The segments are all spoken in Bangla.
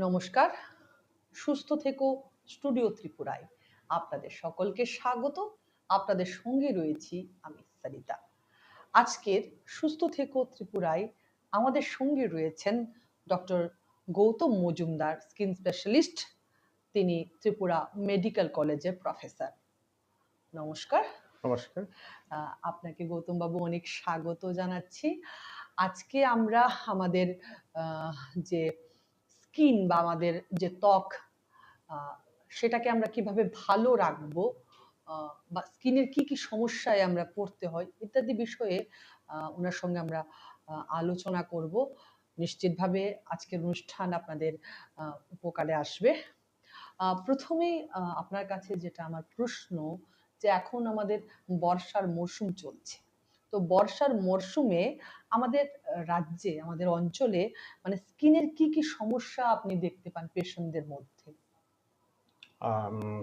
নমস্কার। সুস্থ থেকো স্টুডিও ত্রিপুরায় আপনাদের সকলকে স্বাগত। আপনাদের সঙ্গে রয়েছি আমি সারিতা। আজকের সুস্থ থেকো ত্রিপুরায় আমাদের সঙ্গে রয়েছেন doctor Gautam Majumdar, skin specialist. তিনি ত্রিপুরা মেডিকেল কলেজের প্রফেসর। নমস্কার। নমস্কার। আপনাকে গৌতম বাবু অনেক স্বাগত জানাচ্ছি। আজকে আমরা আমাদের যে স্কিন বা আমাদের যে ত্বক, সেটাকে আমরা কিভাবে ভালো রাখবো, বা স্কিনের কি কি সমস্যায় আমরা পড়তে হয় ইত্যাদি বিষয়ে ওনার সঙ্গে আমরা আলোচনা করব। নিশ্চিতভাবে আজকের অনুষ্ঠান আপনাদের উপকারে আসবে। প্রথমেই আপনার কাছে যেটা আমার প্রশ্ন, যে এখন আমাদের বর্ষার মরশুম চলছে, তো বর্ষার মরশুমে আমাদের রাজ্যে, আমাদের অঞ্চলে মানে স্কিনের কি কি সমস্যা আপনি দেখতে পান পেশেন্টদের মধ্যে? আম,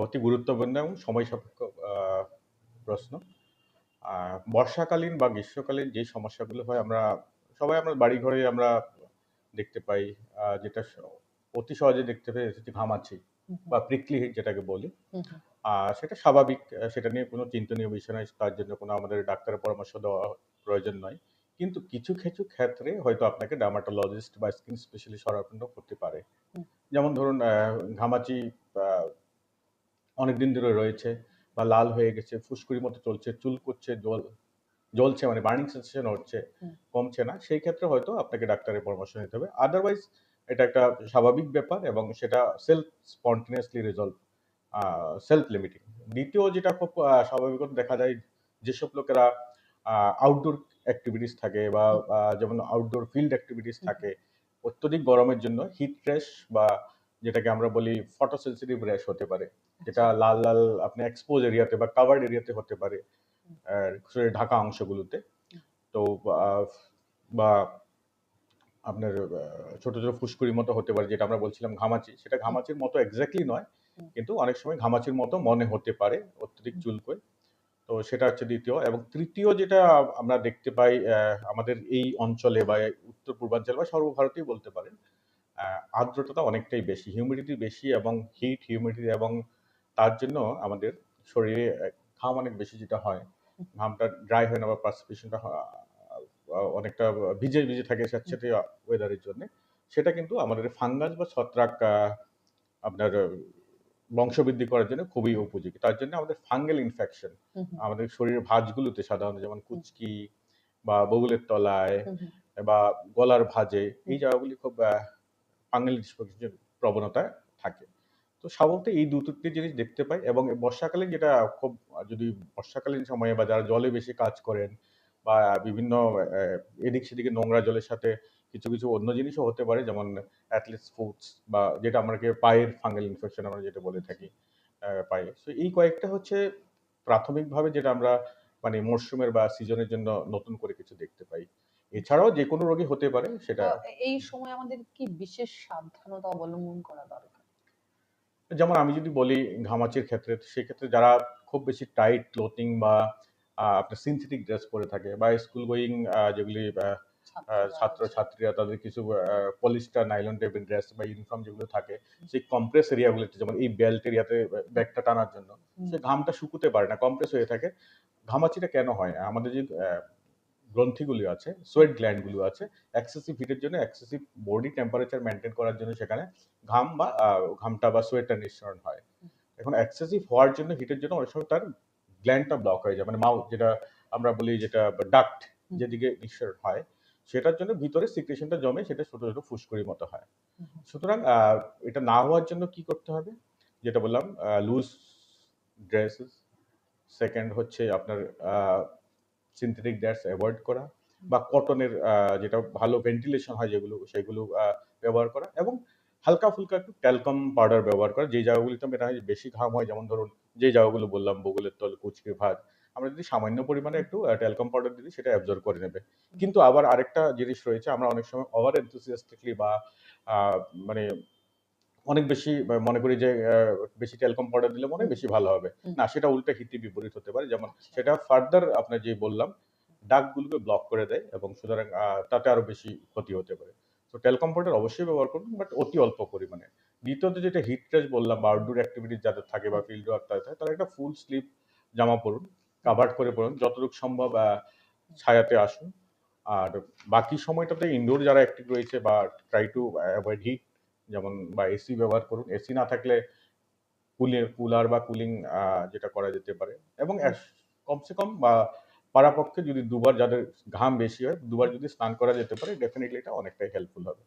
অতি গুরুত্বপূর্ণ এবং সময় সাপেক্ষ প্রশ্ন। বর্ষাকালীন বা গ্রীষ্মকালীন যে সমস্যাগুলো হয় আমরা বাড়ি ঘরে আমরা দেখতে পাই। যেটা অতি সহজে দেখতে পাই হচ্ছে ঘামাচি বা প্রিকলি হিট যেটাকে বলি। সেটা স্বাভাবিক, সেটা নিয়ে কোনো চিন্তনীয় বিষয় নয়, তার জন্য কোনো আমাদের ডাক্তারের পরামর্শ দেওয়া প্রয়োজন নয়। কিন্তু কিছু কিছু ক্ষেত্রে হয়তো আপনাকে ডার্মাটোলজিস্ট বা স্কিন স্পেশালিস্ট শরণাপন্ন করতে পারে। যেমন ধরুন ঘামাচি অনেকদিন ধরে রয়েছে বা লাল হয়ে গেছে, ফুসকুড়ির মতো চলছে, চুল করছে, জ্বলছে, মানে বার্নিং সেন্সেশন হচ্ছে, কমছে না, সেই ক্ষেত্রে হয়তো আপনাকে ডাক্তারের পরামর্শ নিতে হবে। আদারওয়াইজ এটা একটা স্বাভাবিক ব্যাপার এবং সেটা self spontaneously resolve, self limiting. দ্বিতীয় যেটা খুব স্বাভাবিকত দেখা যায়, যেসব লোকেরা আউটডোর অ্যাক্টিভিটিস থাকে বা যেমন আউটডোর ফিল্ড অ্যাক্টিভিটিস থাকে, অত্যধিক গরমের জন্য হিট র্যাশ বা যেটাকে আমরা বলি ফটোসেন্সিটিভ র্যাশ হতে পারে, যেটা লাল লাল আপনি এক্সপোজ এরিয়াতে বা কাভার্ড এরিয়াতে হতে পারে, শরীরের ঢাকা অংশগুলোতে। তো বা আপনার ছোট ছোট ফুসকুড়ির মতো হতে পারে, যেটা আমরা বলছিলাম ঘামাচি, সেটা ঘামাচির মতো এক্স্যাক্টলি নয়, কিন্তু অনেক সময় ঘামাচির মতো মনে হতে পারে অত্যধিক চুলকোয়। তো সেটা হচ্ছে দ্বিতীয়। এবং তৃতীয় যেটা আমরা দেখতে পাই আমাদের এই অঞ্চলে বা উত্তর পূর্বাঞ্চল বা সর্বভারতেই বলতে পারেন, আর্দ্রতা অনেকটাই বেশি, হিউমিডিটি বেশি এবং হিট হিউমিডিটি, এবং তার জন্য আমাদের শরীরে ঘাম অনেক বেশি যেটা হয়, ঘামটা ড্রাই হয় না বা পার্সপিরেশনটা অনেকটা ভিজে ভিজে থাকে স্যাঁতসেঁতে ওয়েদারের জন্য। সেটা কিন্তু আমাদের ফাঙ্গাস বা ছত্রাক আপনার বংশবৃদ্ধি করার জন্য খুবই উপযোগী। তার জন্য আমাদের ফাঙ্গাল ইনফেকশন আমাদের শরীরের ভাঁজগুলোতে সাধারণত, যেমন কুচকি বা বগুলের তলায় বা গলার ভাঁজে, এই জায়গাগুলি খুব ফাঙ্গাল ইনফেকশনের প্রবণতা থাকে। তো স্বভাবত এই দুটি জিনিস দেখতে পাই। এবং বর্ষাকালীন যেটা খুব, যদি বর্ষাকালীন সময়ে বা যারা জলে বেশি কাজ করেন বা বিভিন্ন এদিক সেদিকে নোংরা জলের সাথে কিছু কিছু অন্য জিনিসও হতে পারে, যেমন অ্যাথলেটস ফুডস বা যেটা আমাকে পায়ের ফাঙ্গাল ইনফেকশন আমরা যেটা বলে থাকি পায়ে। সো এই কয়েকটা হচ্ছে প্রাথমিকভাবে যেটা আমরা মানে মরশুমের বা সিজনের জন্য নতুন করে কিছু দেখতে পাই। এছাড়াও যে কোনো রোগী হতে পারে সেটা। এই সময় আমাদের কি বিশেষ সাবধানতা অবলম্বন করা দরকার? যেমন আমি যদি বলি ঘামাচির ক্ষেত্রে, সেক্ষেত্রে যারা খুব বেশি টাইট ক্লোথিং বা আপনার সিনথেটিক ড্রেস পরে থাকে বা স্কুল গোয়িং যেগুলি ছাত্রছাত্রীরা, তাদের কিছু পলিস্টার নাইলন টাইপের ড্রেস বা ইউনিফর্ম যেগুলো থাকে, সেই কম্প্রেস এরিয়াগুলোতে, যেমন এই বেল্ট এরিয়াতে ব্যাগটা টানার জন্য, সে ঘামটা শুকুতে পারে না, কম্প্রেস হয়ে থাকে। ঘামাচিটা কেন হয়? আমাদের যে গ্রন্থিগুলি আছে, সোয়েট গ্ল্যান্ডগুলো আছে, এক্সেসিভ হিটের জন্য, এক্সেসিভ বডি টেম্পারেচার মেনটেন করার জন্য সেখানে ঘামটা বা সোয়েটটা নিঃসরণ হয়। এখন এক্সেসিভ হওয়ার জন্য, হিটের জন্য অনেক সময় তার গ্ল্যান্ডটা ব্লক হয়ে যায়, মানে মাউথ যেটা আমরা বলি, যেটা ডাক্ট যেদিকে নিঃসরণ হয়, সেটার জন্য ভিতরে সিক্রেশনটা জমে, সেটা ছোট ছোট ফুসকুড়ির মতো হয়। সুতরাং এটা না হওয়ার জন্য কি করতে হবে? যেটা বললাম, লুজ ড্রেসেস, সেকেন্ড হচ্ছে আপনার সিনথেটিক ড্রেস অ্যাভয়েড করা, বা কটনের যেটা ভালো ভেন্টিলেশন হয় যেগুলো, সেগুলো ব্যবহার করা, এবং হালকা ফুলকা একটু ট্যালকম পাউডার ব্যবহার করা যে জায়গাগুলিতে মেটা হয় বেশি ঘাম হয়, যেমন ধরুন যে জায়গাগুলো বললাম, বগলের তল, কুচকে ভাঁজ, আমরা যদি সামান্য পরিমাণে একটু ট্যালকম পাউডার দিই, সেটা অ্যাবজর্ব করে নেবে। কিন্তু আবার আরেকটা জিনিস রয়েছে, আমরা অনেক সময় ওভার এনথুসিয়াস্টিকলি বা মানে অনেক বেশি মনে করি যে বেশি ট্যালকম পাউডার দিলে মনে হয় বেশি ভালো হবে। না, সেটা উল্টা হিতে বিপরীত হতে পারে। যেমন সেটা ফার্দার আপনার যে বললাম, দাগগুলোকে ব্লক করে দেয় এবং সুতরাং তাতে আরো বেশি ক্ষতি হতে পারে। তো তো টেল কমফোর্টার অবশ্যই ব্যবহার করুন, বাট অতি অল্প পরিমাণে। দ্বিতীয়ত যেটা হিট রেস বললাম বা আউটডোর অ্যাক্টিভিটিস যাদের থাকে বা ফিল্ড ওয়ার্ক থাকে, তারা একটা ফুল স্লিভ জামা পরুন, কাভার করে পরুন, যতটুকু সম্ভব ছায়াতে আসুন। আর বাকি সময়টাতে ইনডোর যারা অ্যাক্টিভ রয়েছে বা ট্রাই টু অ্যাভয়েড হিট, যেমন বা এসি ব্যবহার করুন। এসি না থাকলে কুলার বা কুলিং যেটা করা যেতে পারে। এবং কমসে কম বা পারাপক্ষে যদি দুবার, যাদের ঘাম বেশি হয়, দুবার যদি স্নান করা যেতে পারে, ডেফিনেটলি এটা অনেকটাই হেল্পফুল হবে।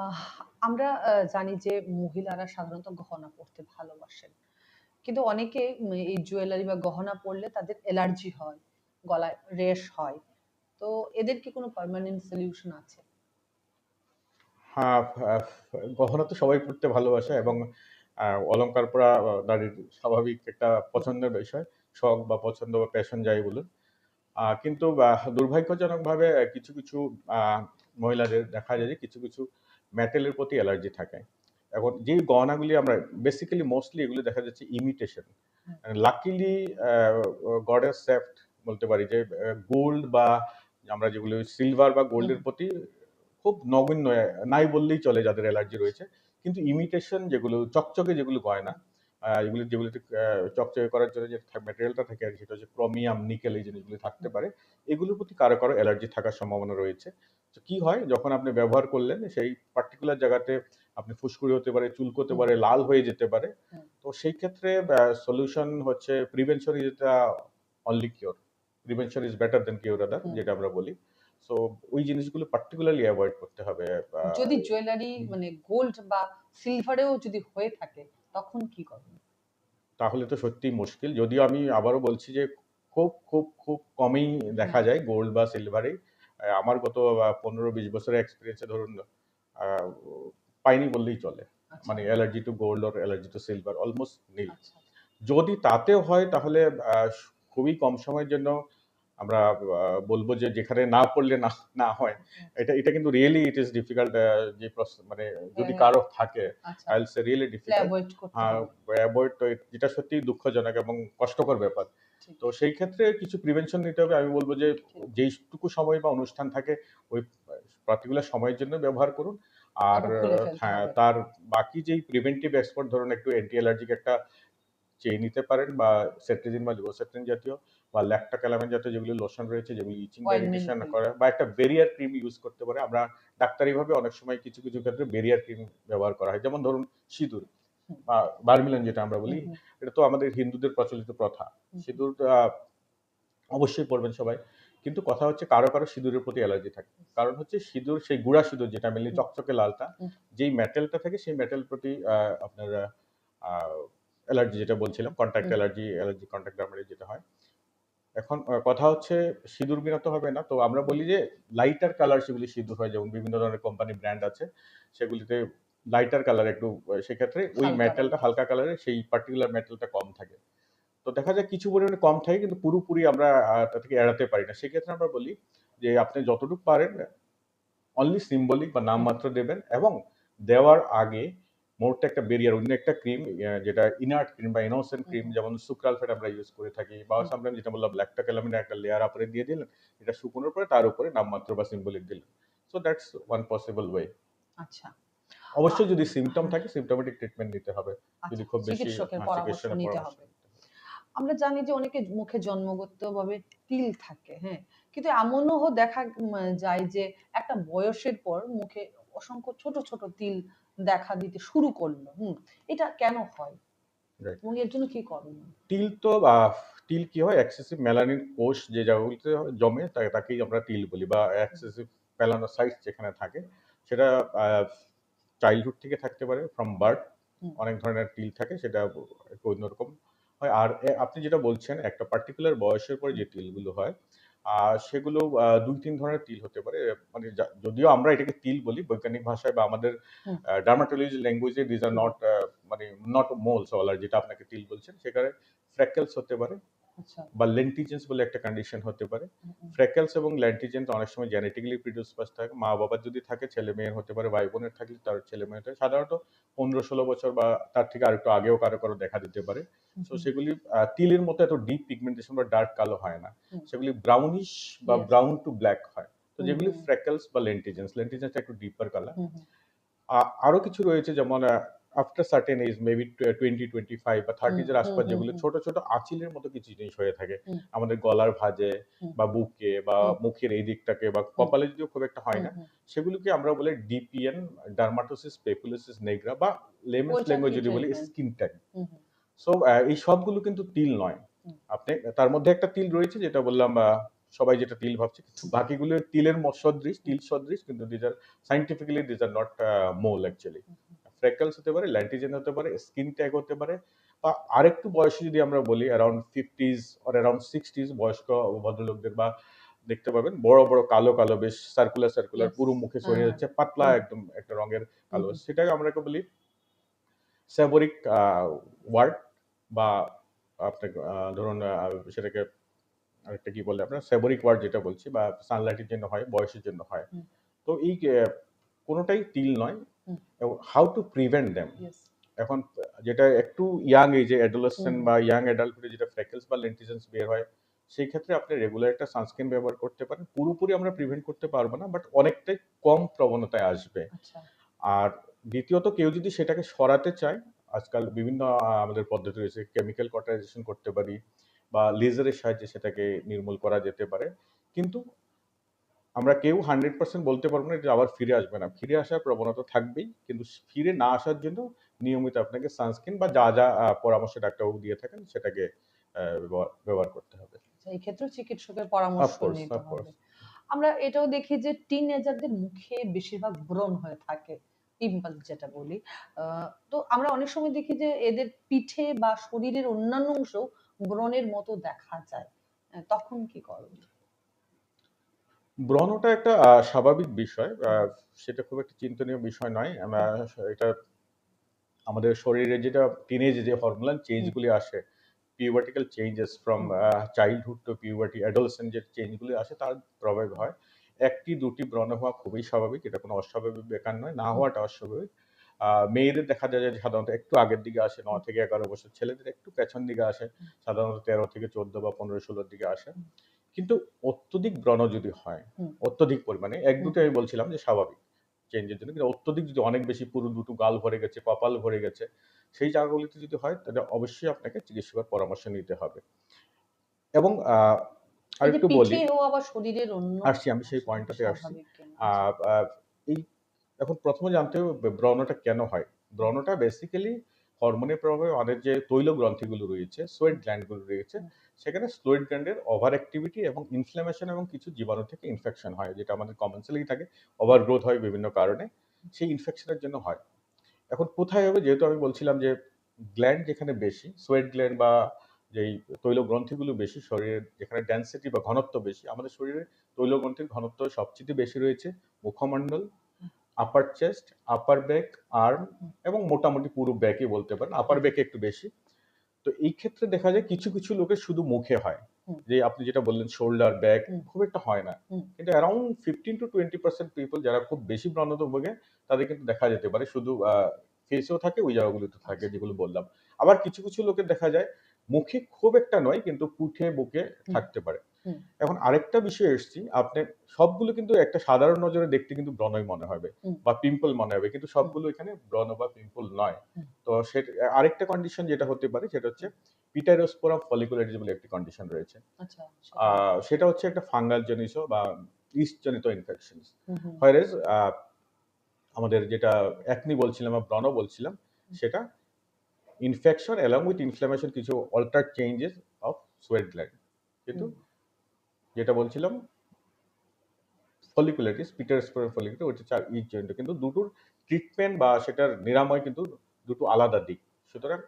আহ, আমরা জানি যে মহিলারা সাধারণত গহনা পরতে ভালোবাসেন, কিন্তু অনেকে এই জুয়েলারি বা গহনা পরলে তাদের অ্যালার্জি হয়, গলায় রেশ হয়। তো এদের কি কোনো পার্মানেন্ট সলিউশন আছে? হ্যাঁ, গহনা তো সবাই পড়তে ভালোবাসে এবং অলংকার পরা নারীর স্বাভাবিক একটা পছন্দের বিষয়, শখ বা পছন্দ বা প্যাশন যাই বলুন। কিন্তু দুর্ভাগ্যজনকভাবে কিছু কিছু মহিলাদের দেখা যায় যে কিছু কিছু মেটেলের প্রতি অ্যালার্জি থাকে। এখন যে গহনাগুলি আমরা বেসিক্যালি মোস্টলি এগুলো দেখা যাচ্ছে ইমিটেশন। লাকিলি গডেস সেফট বলতে পারি যে গোল্ড বা আমরা যেগুলো সিলভার বা গোল্ডের প্রতি খুব নগণ্য, নাই বললেই চলে যাদের অ্যালার্জি রয়েছে। কিন্তু ইমিটেশন যেগুলো চকচকে যেগুলো গয়না, এগুলি যেগুলোতে চকচকে করার জন্য যে ম্যাটেরিয়ালটা থাকে আর সেটা হচ্ছে ক্রোমিয়াম, নিকেল, এই জিনিসগুলো থাকতে পারে। এগুলোর প্রতি কারো কারো অ্যালার্জি থাকার সম্ভাবনা রয়েছে। তো কি হয়, যখন আপনি ব্যবহার করলেন সেই পার্টিকুলার জায়গাতে আপনি ফুসকুড়ি হতে পারে, চুলকোতে পারে, লাল হয়ে যেতে পারে। তো সেই ক্ষেত্রে সলিউশন হচ্ছে prevention is the only cure. Prevention is better than cure other, যেটা আমরা বলি। সো ওই জিনিসগুলো পার্টিকুলারলি অ্যাভয়েড করতে হবে। যদি জুয়েলারি মানে গোল্ড বা সিলভারেও যদি হয়ে থাকে, তখন কি করবেন? তাহলে তো সত্যিই মুশকিল। যদিও আমি আবারও বলছি যে খুব খুব খুব কমই দেখা যায় গোল্ড বা সিলভারে। আমার গত 15-20 বছরের এক্সপেরিয়েন্সে ধরুন আহ, পাইনি বললেই চলে। আচ্ছা। মানে allergy to gold or allergy to silver almost nil. আচ্ছা। যদি তাতেও হয় তাহলে খুবই কম সময়ের জন্য আমরা বলবো যে যেখানে না পড়লে না না হয়। এটা এটা কিন্তু রিয়েলি ইট ইজ ডিফিকাল্ট। যে মানে যদি হ্যাঁ, কারো থাকে, আচ্ছা, আই উইল সে রিয়েলি তাহলে ডিফিকাল্ট। অ্যাভয়েড করতে হ্যাঁ, হবে। অ্যাভয়েড তো যেটা সত্যিই দুঃখজনক এবং কষ্টকর ব্যাপার। ঠিক, তো সেই ক্ষেত্রে কিছু প্রিভেনশন নিতে হবে। আমি বলব যে ঠিক। যেইটুকু সময় বা অনুষ্ঠান থাকে ওই পার্টিকুলার সময়ের জন্য ব্যবহার করুন। আর তারপর খুলে ফেলতে হ্যাঁ, হবে। তার বাকি যেই প্রিভেন্টিভ এক্সপার্ট ধরুন একটু অ্যান্টি অ্যালার্জিক একটা চেয়ে নিতে পারেন, বা সেট্রিজিন বা লিভোসেট্রিন জাতীয় বা ল্যাকটোক্যালামিন জাতীয় যেগুলি লোশন রয়েছে, যেগুলি ইচিং বা অয়েনমেন্ট ইরিটেশন গুলো। করে, বা একটা বেরিয়ার ক্রিম ইউজ করতে পারে। আমরা ডাক্তারিভাবে অনেক সময় কিছু কিছু ক্ষেত্রে বেরিয়ার ক্রিম ব্যবহার করা হয়, যেমন ধরুন সিঁদুর হুম, বা বার্মিলন যেটা আমরা হুম, বলি। হুম, এটা তো আমাদের হিন্দুদের প্রচলিত প্রথা। হুম, হুম। সিঁদুর অবশ্যই পরবেন সবাই। কিন্তু কথা হচ্ছে কারো কারো সিঁদুরের প্রতি অ্যালার্জি থাকে। কারণ হচ্ছে সিঁদুর, সেই গুঁড়া সিঁদুর যেটা মেনলি হুম, চকচকে লালটা, হুম, যেই মেটেলটা থাকে সেই মেটেল প্রতি আপনার অ্যালার্জি যেটা বলছিলাম, কন্ট্যাক্ট হুম, অ্যালার্জি, অ্যালার্জি কন্ট্যাক্ট ডার্মাটাইটিস যেটা হয়। এখন কথা হচ্ছে সিঁদুর বিনা তো হবে না। তো আমরা বলি যে লাইটার কালার সেগুলি সিঁদুর হয়, যেমন বিভিন্ন ধরনের কোম্পানি ব্র্যান্ড আছে। সেগুলিতে লাইটার কালার একটু সেক্ষেত্রে ওই হালকা মেটেলটা রঙের। হালকা কালারের, সেই পার্টিকুলার মেটেলটা কম থাকে। তো দেখা যায় কিছু পরিমাণে কম থাকে কিন্তু পুরোপুরি আমরা তা থেকে এড়াতে পারি না। সেক্ষেত্রে আমরা বলি যে আপনি যতটুকু পারেন অনলি সিম্বলিক বা হুম, নামমাত্র দেবেন, এবং দেওয়ার আগে মোটটা একটা বেরিয়ার, অন্য একটা ক্রিম, যেটা ইনার্ট ক্রিম বা ইনোসেন্ট হুম, ক্রিম, হুম, যেমন সুক্রালফেট আমরা ইউজ করে থাকি, বা হুম। সামটাইমস যেটা বললাম ল্যাকটোক্যালামিনের একটা লেয়ার আপরে দিয়ে দিলেন, এটা শুকনোর পরে তার উপরে নামমাত্র বা সিম্বলিক দিলেন। So that's one possible way. আচ্ছা। অবশ্যই যদি সিমটম হ্যাঁ, থাকে সিমটোমেটিক ট্রিটমেন্ট নিতে হবে। যদি আচ্ছা, খুব বেশি চিকিৎসকের পরামর্শ চিকিৎসকের নিতে পরামর্শ হবে। নিতে হবে। আমরা জানি যে অনেকে মুখে জন্মগতভাবে তিল থাকে, হ্যাঁ, কিন্তু এমনও দেখা যায় যে একটা বয়সের পর মুখে অসংখ্য ছোট ছোট তিল দেখা দিতে শুরু করলো। এটা কেন হয় রাইট। এবং এর জন্য কি করণীয়? তিল তো তিল কি হয়, এক্সেসিভ মেলানিন কোষ যে জায়গাগুলিতে জমে তাকেই আমরা তিল বলি, বা এক্সেসিভ মেলানোসাইটস যেখানে থাকে সেটা চাইল্ডহুড থেকে থাকতে পারে, ফ্রম বার্থ। হুম, অনেক ধরনের তিল থাকে, সেটা একটু অন্যরকম হয়। আর আপনি যেটা বলছেন একটা পার্টিকুলার বয়সের পরে হুম, যে তিলগুলো হয়, সেগুলো 2-3 ধরনের তিল হতে পারে। মানে যদিও আমরা এটাকে তিল বলি বৈজ্ঞানিক ভাষায় বা আমাদের হুম, ডার্মাটোলজি ল্যাঙ্গুয়েজে, দিজ আর হুম, নট মানে নট মোলস অলার, যেটা আপনাকে তিল বলছেন সেখানে ফ্র্যাকেলস হতে পারে, আচ্ছা, বা লেন্টিজেন্স বলে একটা কন্ডিশন হতে পারে। হুম, হুম, ফ্র্যাকেলস এবং লেন্টিজেন্স অনেক সময় জেনেটিক্যালি প্রিডিসপাস থাকে, মা বাবার যদি থাকে ছেলে মেয়ের হতে পারে, ভাই বোনের থাকলে তার ছেলে মেয়ের থাকে। সাধারণত 15-16 বছর বা তার থেকে আরেকটু আগেও কারো কারো দেখা দিতে পারে। হুম, সো হুম, সেগুলি তিলের মতো এত ডিপ পিগমেন্টেশন বা ডার্ক কালো হয় না, হুম, সেগুলি ব্রাউনিশ বা ইয়েস, ব্রাউন টু ব্ল্যাক হয়। তো তো যেগুলি ফ্রেকলস বা লেন্টিজেন্স একটু ডিপার কালার। হুম হুম আরো কিছু রয়েছে, যেমন আফটার সার্টেন এজ মেবি 20-25 বা 30 এর হুম আশপাশ, হুম যেগুলো হুম ছোট ছোট আঁচিলের মতো কিছু জিনিস হয়ে থাকে হুম আমাদের গলার ভাঁজে হুম বা বুকে বা হুম মুখের এই দিকটাকে, বা হুম কপালে যদিও খুব একটা হয় হুম না, হুম সেগুলোকে আমরা বলে ডিপিএন, ডার্মাটোসিস পেপুলোসিস নেগ্রা, বা লেমেন্স ওইটা ল্যাঙ্গুয়েজ কি যদি বলি treatment? Skin tag. Hmm hmm so এই সবগুলো কিন্তু তিল নয়। হুম আপনি তার মধ্যে একটা তিল রয়েছে যেটা বললাম, সবাই যেটা তিল ভাবছে, কিন্তু হুম বাকিগুলো তিলের সদৃশ, হুম তিল সদৃশ, কিন্তু these are scientifically these are not mole actually. Hmm hmm freckles হতে পারে, ল্যান্টিজেন হতে পারে, স্কিন ট্যাগ হতে পারে, বা আরেকটু বয়সে যদি আমরা বলি around 50s or around 60s বয়স্ক ভদ্রলোকদের, বা দেখতে পাবেন বড় বড় কালো কালো বেশ সার্কুলার সার্কুলার ইয়েস পুরো মুখে হ্যাঁ ছড়িয়ে হ্যাঁ যাচ্ছে, পাতলা হুম একদম একটা রঙের হুম কালো, হুম সেটাকে আমরা বলি সেবরিক ওয়ার্ড, বা আপনি ধরুন সেটাকে আরেকটা কি বলে আপনার সেবরিক ওয়ার্ড যেটা বলছি, বা সানলাইটের জন্য হয়, বয়সের জন্য হয়। হুম তো এই কোনোটাই তিল নয়। হুম এবং how to prevent them, yes এখন যেটা একটু ইয়াং এজে হুম অ্যাডোলেসেন্ট হুম বা ইয়াং অ্যাডাল্টহুডে যেটা ফ্রেকলস বা লেন্টিজেন্স বের হয়, সেই ক্ষেত্রে আপনি রেগুলার একটা সানস্ক্রিন ব্যবহার করতে পারেন। পুরোপুরি আমরা প্রিভেন্ট করতে পারবো না, বাট অনেকটাই কম প্রবণতায় আসবে। আচ্ছা আর দ্বিতীয়ত কেউ যদি সেটাকে সরাতে চায়, আজকাল বিভিন্ন আমাদের পদ্ধতি রয়েছে, কেমিক্যাল কটারাইজেশন করতে পারি, বা লেজারের সাহায্যে সেটাকে নির্মূল করা যেতে পারে। কিন্তু আমরা কেউ 100% বলতে পারবো না যে আবার ফিরে আসবে না। ফিরে আসার প্রবণতা থাকবেই। কিন্তু ফিরে না আসার জন্য নিয়মিত আপনাকে সানস্ক্রিন বা যা যা পরামর্শ ডাক্তারবাবু দিয়ে থাকেন সেটাকে ব্যবহার করতে হবে। আচ্ছা, এই ক্ষেত্রেও চিকিৎসকের পরামর্শ অফকোর্স, নিতে হবে। অফকোর্স। আমরা এটাও দেখি যে টিনেজারদের মুখে বেশিরভাগ ব্রণ হয়ে থাকে, পিম্পল যেটা বলি। তো আমরা অনেক সময় দেখি যে এদের পিঠে বা শরীরের অন্যান্য অংশেও ব্রণের মতো দেখা যায়। তখন কি করণীয়? ব্রণটা একটা স্বাভাবিক বিষয়। হুম সেটা খুব একটা চিন্তনীয় বিষয় নয়। এটা আমাদের শরীরে যেটা টিনেজে যে হরমোনাল চেঞ্জ হুম গুলি আসে, pubertical changes from hmm childhood to puberty, adolescent যে চেঞ্জ গুলি আসে তার প্রভাব হয়। একটি দুটি ব্রণ হওয়া খুবই স্বাভাবিক। এটা কোনো অস্বাভাবিক ব্যাপার নয়। না হুম হওয়াটা অস্বাভাবিক। মেয়েদের দেখা যায় যে সাধারণত একটু আগের দিকে আসে, হুম ৯ থেকে ১১ বছর। ছেলেদের একটু পেছন দিকে আসে। হুম সাধারণত ১৩ থেকে ১৪ বা ১৫-১৬ দিকে আসে। হুম কিন্তু অত্যধিক ব্রণ যদি হয়, হুম অত্যধিক পরিমাণে, হুম ১-২ টা আমি বলছিলাম যে স্বাভাবিক চেঞ্জের জন্য। কিন্তু অত্যধিক যদি অনেক বেশি, পুরো দুটো গাল ভরে গেছে, কপাল ভরে গেছে, সেই জায়গাগুলিতে যদি হয় তাহলে অবশ্যই আপনাকে চিকিৎসকের পরামর্শ নিতে হবে। এবং এই যে আরেকটু বলি, পিঠে ও আবার শরীরের অন্য আসছি আমি সেই অংশে পয়েন্টটাতে আসছি। স্বাভাবিক কেন? আ আচ্ছা আ এই এখন ১ম এ জানতে হবে ব্রণটা কেন হয়? হুম ব্রণটা বেসিক্যালি হরমোনের প্রভাবে আমাদের যে তৈল গ্রন্থিগুলো রয়েছে, সোয়েট হুম গ্ল্যান্ড গুলো রয়েছে, হুম সেখানে সোয়েট গ্ল্যান্ডের ওভার অ্যাক্টিভিটি এবং ইনফ্লামেশন এবং কিছু জীবাণু থেকে ইনফেকশন হয়, যেটা আমাদের কমন সেন্সেই থাকে। ওভার গ্রোথ হয় বিভিন্ন কারণে। সেই ইনফেকশনের জন্য হয়। এখন কোথায় হবে? যেহেতু আমি বলছিলাম যে গ্ল্যান্ড যেখানে বেশি, সোয়েট গ্ল্যান্ড বা যেই তৈল গ্রন্থিগুলো বেশি শরীরের, যেখানে ডেনসিটি বা ঘনত্ব বেশি, আমাদের শরীরে তৈল গ্রন্থির ঘনত্ব সবচেয়ে বেশি রয়েছে মুখমণ্ডল, আপার চেস্ট, আপার ব্যাক, আর্ম, হুম এবং মোটামুটি পুরো ব্যাকই বলতে পারেন। আপার হুম ব্যাকে একটু বেশি। তো এই ক্ষেত্রে দেখা যায় কিছু কিছু লোকের শুধু মুখে হয়। হুম যে আপনি যেটা বললেন শোল্ডার, ব্যাক হুম খুব একটা হয় না। হুম কিন্তু অ্যারাউন্ড 15-20% পিপল যারা খুব বেশি ব্রণতে ভোগে, তাদের কিন্তু দেখা যেতে পারে শুধু ফেসেও থাকে, ওই জায়গাগুলোতে থাকে আচ্ছা যেগুলো বললাম। আবার কিছু কিছু লোকের দেখা যায় মুখে খুব একটা নয়, কিন্তু পুঁথে, বুকে হুম থাকতে পারে। হুম এখন আরেকটা বিষয় এসছি, আপনি সবগুলো কিন্তু একটা সাধারণ নজরে দেখতে কিন্তু ব্রণই মনে হবে হুম বা পিম্পল মনে হবে, কিন্তু হুম সবগুলো এখানে ব্রণ বা পিম্পল নয়। হুম তো আরেকটা কন্ডিশন যেটা হতে পারে সেটা হচ্ছে হুম পিটাইরোস্পোরা ফলিকুলারিস বলে একটি কন্ডিশন রয়েছে। আচ্ছা সেটা কি? সেটা হচ্ছে একটা ফাঙ্গাল জনিত বা ইস্ট জনিত ইনফেকশন। হুম হুম হোয়ারেজ আমাদের যেটা একনি বলছিলাম বা ব্রণ বলছিলাম, হুম সেটা ইনফেকশন অ্যালং উইথ ইনফ্লামেশন, কিছু alter changes of sweat gland. কিন্তু হুম যেটা বলছিলাম ফলিকুলারিটিস, পিটারসপুরের ফলিকুলার, ওইটা ইচ জয়েন্ট, কিন্তু দুটোর ট্রিটমেন্ট বা সেটার নিরাময় কিন্তু দুটো আলাদা দিক। সুতরাং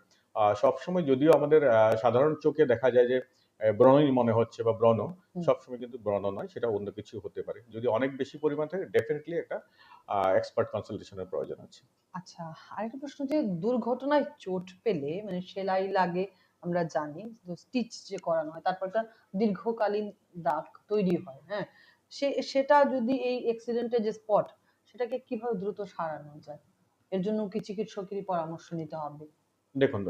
সবসময় যদিও আমাদের সাধারণ চোখে দেখা যায় যে ব্রণই মনে হচ্ছে বা ব্রণ, হুম সবসময় কিন্তু ব্রণ নয়, সেটা অন্য কিছু হতে পারে। যদি অনেক বেশি পরিমাণ থাকে, ডেফিনিটলি একটা এক্সপার্ট কনসালটেশনের প্রয়োজন আছে। আচ্ছা, আরেকটা প্রশ্ন যে দুর্ঘটনায় চোট পেলে মানে সেলাই লাগে আমরা জানি, তো স্টিচ যে করানো হয় তারপর একটা দীর্ঘকালীন দাগ তৈরি হয়, হ্যাঁ? সেটা যদি এই অ্যাক্সিডেন্টের যে স্পট সেটাকে কিভাবে দ্রুত সারানো যায়? এর জন্য কি চিকিৎসকেরই পরামর্শ নিতে হবে? দেখুন,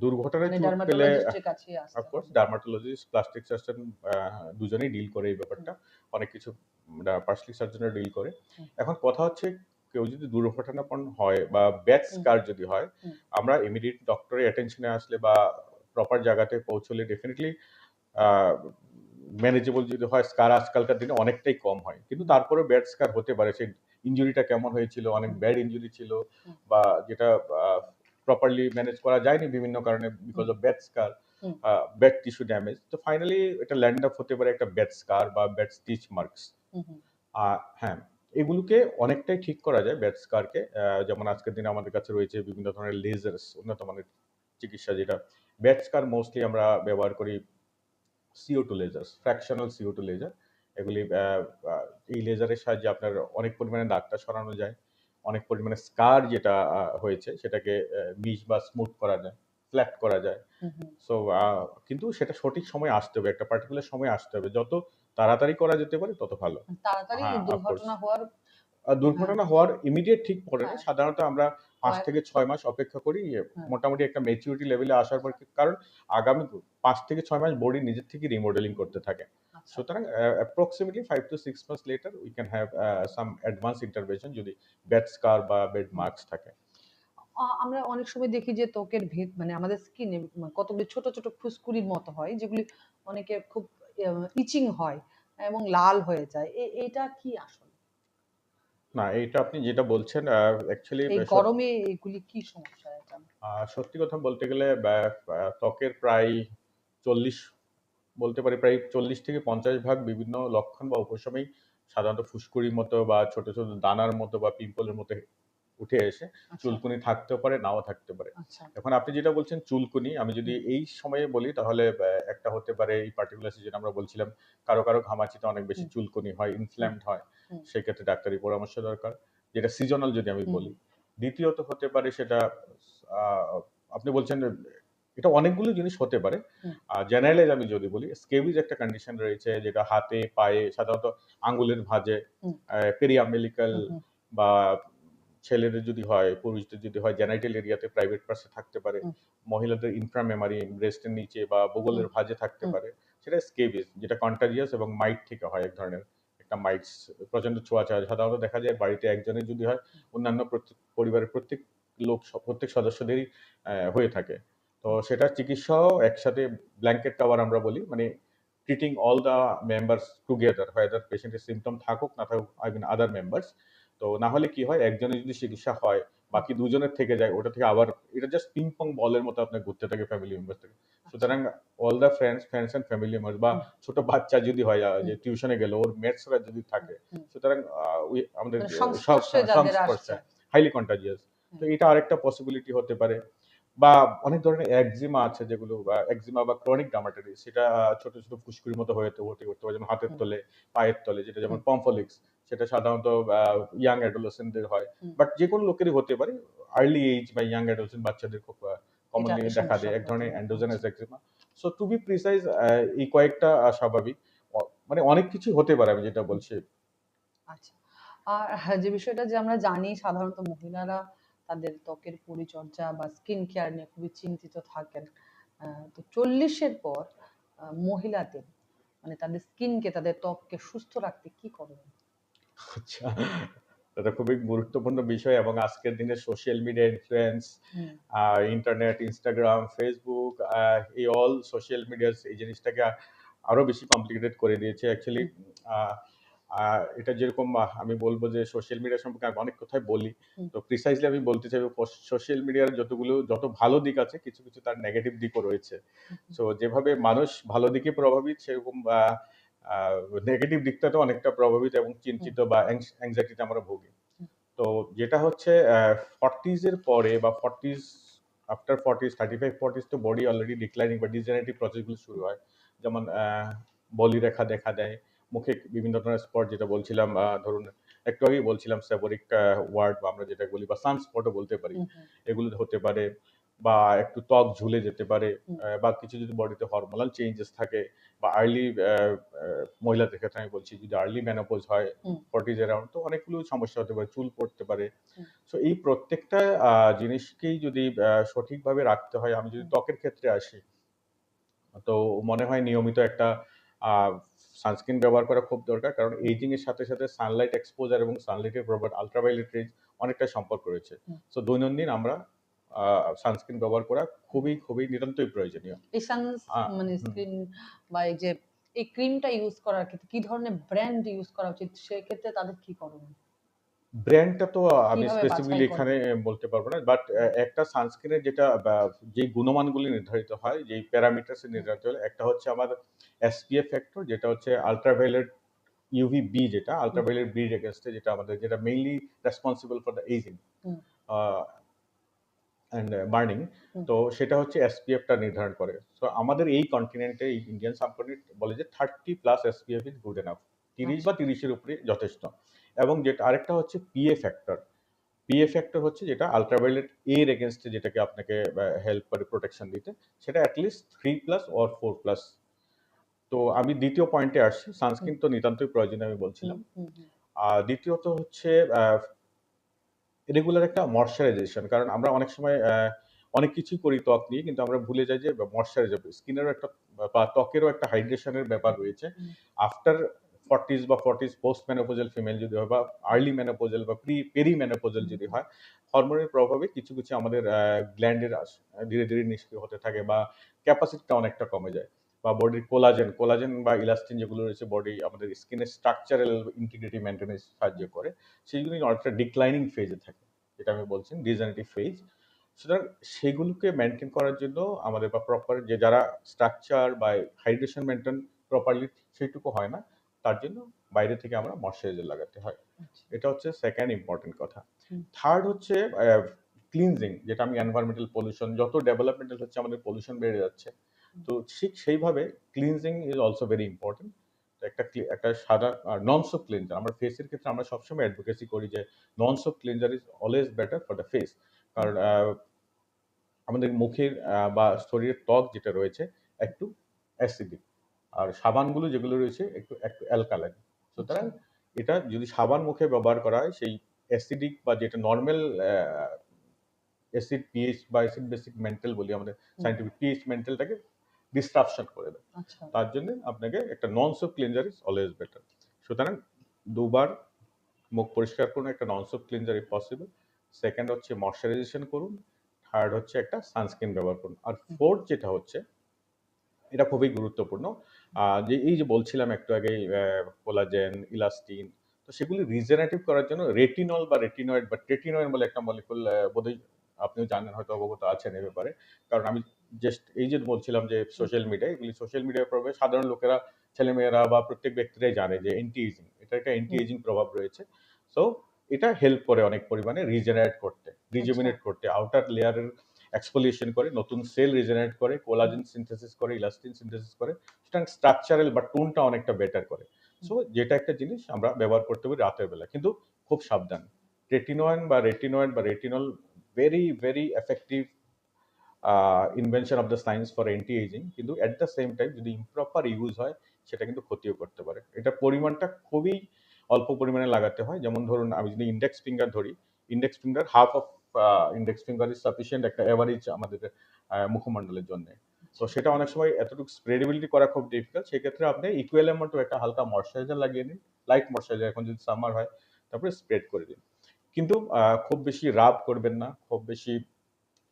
দুর্ঘটনায় মানে চোট পেলে ডার্মাটোলজিস্টের কাছেই আসতে অফকোর্স হবে। ডার্মাটোলজিস্ট, প্লাস্টিক সার্জন দুজনেই ডিল করে এই হুম, ব্যাপারটা। অনেক কিছু প্লাস্টিক সার্জনরা ডিল করে। হুম, এখন কথা হচ্ছে কেউ যদি দুর্ঘটনাপন্ন হয় বা ব্যাড হুম, স্কার যদি হয়, হুম, আমরা ইমিডিয়েট ডক্টরের অ্যাটেনশনে আসলে বা প্রপার জায়গাতে পৌঁছলে ডেফিনিটলি আ ম্যানেজেবল যদি হয়, স্কার আজকালকার দিনে অনেকটাই কম হয়। কিন্তু হুম, তারপরেও ব্যাড স্কার হতে পারে। সেই ইনজুরিটা কেমন হয়েছিল, অনেক হুম, ব্যাড ইনজুরি ছিল হুম, বা যেটা আ প্রপারলি ম্যানেজ করা যায়নি বিভিন্ন কারণে hmm, because of bad scar, hmm, bad tissue damage. তো ফাইনালি এটা ল্যান্ড আপ হতে পারে একটা ব্যাড স্কার বা bad stitch marks. Hmm, hmm, হ্যাঁ, এগুলোকে অনেকটাই ঠিক করা যায় ব্যাড স্কারকে। যেমন আজকের দিনে আমাদের কাছে রয়েছে বিভিন্ন ধরনের লেজার্স, উন্নত মানের চিকিৎসা যেটা ব্যাড স্কার মোস্টলি আমরা ব্যবহার করি CO2 laser, fractional CO2 laser. এগুলি এই লেজারের সাহায্যে আপনার অনেক পরিমাণে দাগটা সরানো যায়। অনেক পরিমাণে স্কার যেটা হয়েছে সেটাকে মিশ বা স্মুথ করা যায়, ফ্ল্যাট করা যায়। হুম, হুম। সো কিন্তু সেটা সঠিক সময়ে আসতে হবে। একটা পার্টিকুলার সময়ে আসতে হবে। যত তাড়াতাড়ি করা যেতে পারে তত ভালো। তাড়াতাড়ি হ্যাঁ, অফ কোর্স। দুর্ঘটনা হওয়ার দুর্ঘটনা হ্যাঁ, হওয়ার ইমিডিয়েট ঠিক পড়ে না। হ্যাঁ, সাধারণত আমরা ৫ কয়েক থেকে ৬ মাস অপেক্ষা করি হ্যাঁ, মোটামুটি একটা ম্যাচুরিটি লেভেলে আসার পর কারণ আগামী ৫ থেকে ৬ মাস বডি নিজের থেকে রিমডেলিং করতে থাকে। আচ্ছা। সুতরাং approximately 5 to 6 months later we can have some advanced intervention যদি ব্যাড স্কার বা ব্যাড হুম। মার্কস থাকে। আমরা অনেক সময় দেখি যে ত্বকের মানে আমাদের স্কিনে কতগুলি ছোট, ছোট ফুসকুড়ির মতো হয় যেগুলি অনেকের খুব ইচিং হয় এবং লাল হয়ে যায়। এইটা কি আসলে? না, এইটা আপনি যেটা বলছেন অ্যাকচুয়ালি এই গরমে এগুলি কি সমস্যা এটা? সত্যি কথা বলতে গেলে ত্বকের প্রায় ৪০ বলতে পারি প্রায় ৪০ থেকে ৫০ ভাগ বিভিন্ন লক্ষণ বা উপশমেই সাধারণত ফুসকুড়ির মতো বা ছোট, ছোট দানার মতো বা পিম্পলের মতো উঠে এসে আচ্ছা, চুলকুনি থাকতেও পারে, নাও থাকতে পারে। আচ্ছা। এখন আপনি যেটা বলছেন চুলকুনি, আমি যদি হুম, এই সময়ে বলি তাহলে একটা হতে পারে এই পার্টিকুলার সিজন আমরা বলছিলাম কারো, কারো ঘামাচিতে অনেক বেশি হুম, চুলকুনি হয়, হুম, ইনফ্ল্যামড হয়। হুম, সেক্ষেত্রে ডাক্তারি পরামর্শ দরকার। যেটা সিজনাল যদি আমি হুম, বলি। দ্বিতীয়ত হতে পারে সেটা আ আপনি বলছেন এটা অনেকগুলো জিনিস হতে পারে। হুম, জেনারেলাইজ আমি যদি বলি, স্কেবিজ একটা কন্ডিশন রয়েছে যেটা হাতে, পায়ে সাধারণত আঙ্গুলের ভাঁজে, হুম, পেরিয়াম্বিলিক্যাল হুম, হুম, বা ছেলেদের যদি হয়, পুরুষদের যদি হয় জেনাইটাল এরিয়াতে প্রাইভেট পার্টসে থাকতে পারে। হুম, মহিলাদের ইনফ্রামেমারি ব্রেস্টের নিচে বা হুম, বগলের ভাঁজে থাকতে হুম, পারে। সেটা স্কেবিজ যেটা কন্টাজিয়াস এবং মাইট থেকে হয় এক ধরনের একটা মাইটস প্রচন্ড ছোঁয়াচে হয়। সাধারণত দেখা যায় বাড়িতে একজনের যদি হয়, অন্যান্য পরিবারের প্রত্যেক প্রত্যেক সদস্যদেরই হয়ে থাকে। তো হুম, সেটার চিকিৎসাও একসাথে ব্ল্যাঙ্কেট কভার আমরা বলি। মানে treating all the members together whether পেশেন্টের সিম্পটম থাকুক না থাকুক আই মিন আদার মেম্বারস। তো না হলে কি হয় একজনের যদি চিকিৎসা হয়, হুম, বাকি দুজনের থেকে যায় ওটা থেকে আবার এটা জাস্ট পিং পং বলের মতো আপনার ঘুরতে থাকে ফ্যামিলি মেম্বার থেকে। আচ্ছা। সুতরাং all the friends and family members বা হুম, ছোট বাচ্চা যদি হয় হুম, যে টিউশনে গেল ওর মেটসরা যদি হুম, থাকে, হুম। সুতরাং আমাদের মানে সব সংস্পর্শে যাদের সংস্পর্শে আসছে। Highly contagious. তো হ্যাঁ, এটা আরেকটা পসিবিলিটি হতে পারে। বা অনেক ধরনের একজিমা আছে যেগুলো একজিমা বা ক্রনিক ডার্মাটাইটিস সেটা ছোট, ছোট ফুসকুড়ির মতো হতে পারে যেমন হাতের হুম, তলে, পায়ের তলে যেটা যেমন হুম, পম্ফলিক্স সেটা সাধারণত ইয়াং অ্যাডোলেসেন্টদের হয়। হুম। বাট যেকোনো লোকেরই হতে পারে। আর্লি এইজ বা ইয়াং অ্যাডোলেসেন্ট বাচ্চাদের খুব কমনলি এই দেখা দেয় এক সমস্যাগুলো ধরনের হয়। অ্যান্ড্রোজেনাস আচ্ছা, eczema. So to be precise এই কয়েকটা স্বাভাবিক। মানে অনেক কিছুই হতে পারে আমি যেটা হুম, বলছি। আচ্ছা। আর হ্যাঁ, যে বিষয়টা যে আমরা জানি সাধারণত মহিলারা তাদের ত্বকের পরিচর্যা বা স্কিন কেয়ার নিয়ে খুবই চিন্তিত থাকেন। তো ৪০ এর পর মহিলাদের মানে তাদের স্কিনকে তাদের ত্বককে সুস্থ রাখতে কি করণীয়? আচ্ছা, এটা খুবই গুরুত্বপূর্ণ বিষয় এবং আজকের দিনে সোশ্যাল মিডিয়া ইনফ্লুয়েন্স, হুম, ইন্টারনেট, Instagram, Facebook এই অল সোশ্যাল মিডিয়াস এই জিনিসটাকে আরো বেশি কমপ্লিকেটেড করে দিয়েছে। অ্যাকচুয়ালি হুম, আ আ এটা যেরকম আমি বলব যে সোশ্যাল মিডিয়া সম্পর্কে আমি অনেক কথাই বলি। হুম, তো প্রিসাইজলি আমি বলতে চাইবো সোশ্যাল মিডিয়ার যত ভালো দিক আছে কিছু, কিছু তার নেগেটিভ দিকও রয়েছে। হুম, হুম, সো যেভাবে মানুষ ভালো দিকে প্রভাবিত সেরকম আ নেগেটিভ দিকটাতেও অনেকটা প্রভাবিত এবং হুম, চিন্তিত বা অ্যাংজাইটিতে আমরা ভুগি। হুম, তো যেটা হচ্ছে 40s এর পরে বা 40s আফটার 40s 35-40s তো বডি অলরেডি ডিক্লাইনিং বা ডিজেনারেটিভ প্রসেস গুলো শুরু হয়। যেমন বলিরেখা দেখা দেয়। মুখে বিভিন্ন ধরনের স্পট যেটা বলছিলাম ধরুন একটু আগেই বলছিলাম সেবরিক ওয়ার্ড বা আমরা যেটা বলি বা সানস্পটও বলতে পারি। হুম, হুম, এগুলো হতে পারে। বা একটু ত্বক ঝুলে যেতে পারে, হুম, বা কিছু যদি বডিতে হরমোনাল চেঞ্জেস থাকে, বা আর্লি মহিলাদের ক্ষেত্রে আমি বলছি যদি আর্লি মেনোপজ হয় হুম, 40s অ্যারাউন্ড, তো অনেকগুলো সমস্যা হতে পারে, চুল পড়তে পারে। হুম, সো এই প্রত্যেকটা জিনিসকেই যদি সঠিকভাবে রাখতে হয়, আমি যদি হুম, ত্বকের ক্ষেত্রে আসি, তো মনে হয় নিয়মিত একটা সানস্ক্রিন ব্যবহার করা খুব দরকার, কারণ হুম, এইজিং এর সাথে সাথে সানলাইট এক্সপোজার এবং সানলাইটের প্রভাব, আলট্রাভায়োলেট রেজ অনেকটা সম্পর্ক রয়েছে। হুম, সো দৈনন্দিন আমরা সানস্ক্রিন ব্যবহার করা হুম। খুবই খুবই নিতান্তই প্রয়োজনীয়। এই মানে হুম। স্ক্রিন বা এই যে এই ক্রিমটা ইউজ করার ক্ষেত্রে কি ধরনের ব্র্যান্ড ইউজ করা উচিত? সেক্ষেত্রে তাদের কি করণীয়? ব্র্যান্ডটা তো আমি কিভাবে বাছাই স্পেসিফিকলি করেন? এখানে বলতে পারব না। বাট একটা সানস্ক্রিনের যেটা যেই গুণমানগুলি নির্ধারিত হয়, যেই প্যারামিটারস এ হুম, নির্ধারিত হয়, একটা হচ্ছে আমার এসপিএফ ফ্যাক্টর, যেটা হচ্ছে আল্ট্রাভায়োলেট ইউভিবি, যেটা হুম, আল্ট্রাভায়োলেট বির এগেইনস্ট এ, যেটা আমাদের যেটা mainly responsible for the ageing hmm, uh and burning. Hmm, তো সেটা হচ্ছে এসপিএফটা নির্ধারণ করে। সো আমাদের এই কন্টিনেন্টে, এই ইন্ডিয়ান সাবকন্টিনেন্ট বলে যে 30+ এসপিএফ ইজ গুড এনাফ। 30 আচ্ছা, বা 30 এর উপরে যথেষ্ট। এবং যেটা আরেকটা হচ্ছে পিএ ফ্যাক্টর। পিএ ফ্যাক্টর হচ্ছে যেটা আল্ট্রাভায়োলেট এর এগেইনস্টে যেটাকে আপনাকে হেল্প করে প্রোটেকশন দিতে। সেটা এট লিস্ট 3+ অর 4+। তো আমি দ্বিতীয় পয়েন্টে আসছি। হুম, সানস্ক্রিন তো নিতান্তই প্রয়োজনীয় আমি হুম, বলছিলাম। হুম, হুম, দ্বিতীয়ত হচ্ছে আ রেগুলার একটা ময়েশ্চারাইজেশন। কারণ আমরা অনেক সময় অনেক কিছুই করি ত্বক নিয়ে, কিন্তু আমরা ভুলে যাই যে ময়েশ্চারাইজার, স্কিনেরও একটা বা ত্বকেরও একটা হাইড্রেশন এর ব্যাপার হুম, রয়েছে। হুম, আফটার 40s বা 40s পোস্ট মেনোপজাল ফিমেল যদি হয়, বা আর্লি মেনোপজাল বা পেরি মেনোপজাল হুম, যদি হয়, হরমোনের প্রভাবে কিছু কিছু আমাদের গ্ল্যান্ডের ধীরে ধীরে নিষ্ক্রিয় হতে থাকে, বা ক্যাপাসিটিটা অনেকটা কমে যায়, বা বডির কোলাজেন বা ইলাস্টিন যেগুলো রয়েছে বডি আমাদের স্কিনের স্ট্রাকচারাল ইন্টিগ্রিটি মেইনটেন্যান্স সাহায্য হুম, করে, সেগুলো অনেকটা ডিক্লাইনিং ফেজে থাকে, যেটা আমি বলছি ডিজেনারেটিভ ফেজ। সুতরাং সেগুলোকে মেনটেন করার জন্য আমাদের, বা প্রপার যে যারা স্ট্রাকচার বা হাইড্রেশন মেনটেন প্রপারলি সেইটুকু হয় না, তার জন্য বাইরে থেকে আমরা ময়শ্চারাইজার লাগাতে হয়। আচ্ছা, এটা হচ্ছে সেকেন্ড ইম্পর্টেন্ট কথা। হুম, থার্ড হচ্ছে ক্লিনজিং, যেটা আমি এনভায়রনমেন্টাল পলিউশন যত ডেভেলপমেন্টাল হচ্ছে আমাদের পলিউশন বেড়ে যাচ্ছে। হুম, তো ঠিক সেইভাবে cleansing is also very important. একটা সাদা নন সোপ ক্লিনজার, আমরা ফেসের ক্ষেত্রে আমরা সবসময় অ্যাডভোকেসি করি যে non soap cleanser is always better for the face. Hmm, কারণ আমাদের মুখের বা শরীরের ত্বক যেটা রয়েছে একটু অ্যাসিডিক, আর সাবানগুলো যেগুলো রয়েছে একটু একটু অ্যালকালাইন। আচ্ছা, সুতরাং এটা যদি সাবান মুখে ব্যবহার করা হয়, সেই অ্যাসিডিক বা যেটা নরমাল অ্যাসিড পিএইচ বা অ্যাসিড বেসিক মেন্টাল বলি আমাদের হুম, সায়েন্টিফিক, পিএইচ মেন্টালটাকে ডিসরাপশন করে দেয়। আচ্ছা, তার জন্য আপনাকে একটা non soap cleanser is always better. সুতরাং দুবার মুখ পরিষ্কার করুন একটা non soap cleanser if possible. Second হচ্ছে ময়শ্চারাইজেশন করুন। থার্ড হচ্ছে একটা সানস্ক্রিন ব্যবহার করুন। আর হুম, ফোর্থ যেটা হচ্ছে, এটা খুবই গুরুত্বপূর্ণ। যে এই যে বলছিলাম একটু আগেই কোলাজেন, ইলাস্টিন, তো সেগুলি রিজেনারেটিভ করার জন্য রেটিনল বা রেটিনয়েড বা ট্রেটিনয়েড বলে একটা মলিকুল, বোধহয় আপনিও জানেন, হয়তো অবগত আছেন এ ব্যাপারে। কারণ আমি জাস্ট এই যে বলছিলাম যে হুম, সোশ্যাল মিডিয়া, এগুলি সোশ্যাল মিডিয়ার প্রভাবে সাধারণ লোকেরা, ছেলেমেয়েরা বা প্রত্যেক ব্যক্তিরাই জানে যে এন্টি এজিং, এটার একটা এন্টি হুম, এজিং প্রভাব রয়েছে। সো এটা হেল্প করে অনেক পরিমাণে রিজেনারেট করতে, আচ্ছা, রিজুমিনেট করতে, আউটার লেয়ারের এক্সফোলিয়েশন করে, নতুন সেল রিজেনারেট করে, হুম, কোলাজেন সিনথেসিস করে, ইলাস্টিন সিনথেসিস করে। সুতরাং স্ট্রাকচারাল বা টোনটা অনেকটা বেটার করে। হুম, সো যেটা একটা জিনিস আমরা ব্যবহার করতে পারি রাতের বেলা। কিন্তু খুব সাবধান। রেটিনয়েড বা retinol very, very effective invention of the science for anti ageing. কিন্তু এট দ্য সেম টাইম যদি ইমপ্রপার ইউজ হয়, সেটা কিন্তু ক্ষতিও করতে পারে। এটার পরিমাণটা খুবই অল্প পরিমাণে লাগাতে হয়। যেমন ধরুন আমি যদি ইন্ডেক্স ফিঙ্গার ধরি, index finger half of index finger is sufficient একটা এভারেজ আমাদের মুখমণ্ডলের জন্য। তো আচ্ছা, সেটা অনেক সময় এতটুকু স্প্রেডেবিলিটি করা খুব ডিফিকাল্ট। সেক্ষেত্রে আপনি ইকুয়াল অ্যামাউন্ট অফ একটা হালকা ময়েশ্চারাইজার লাগিয়ে নিন, লাইট ময়েশ্চারাইজার, এখন যদি সামার হয়, তারপরে স্প্রেড করে দিন। কিন্তু খুব বেশি রাব করবেন না, খুব বেশি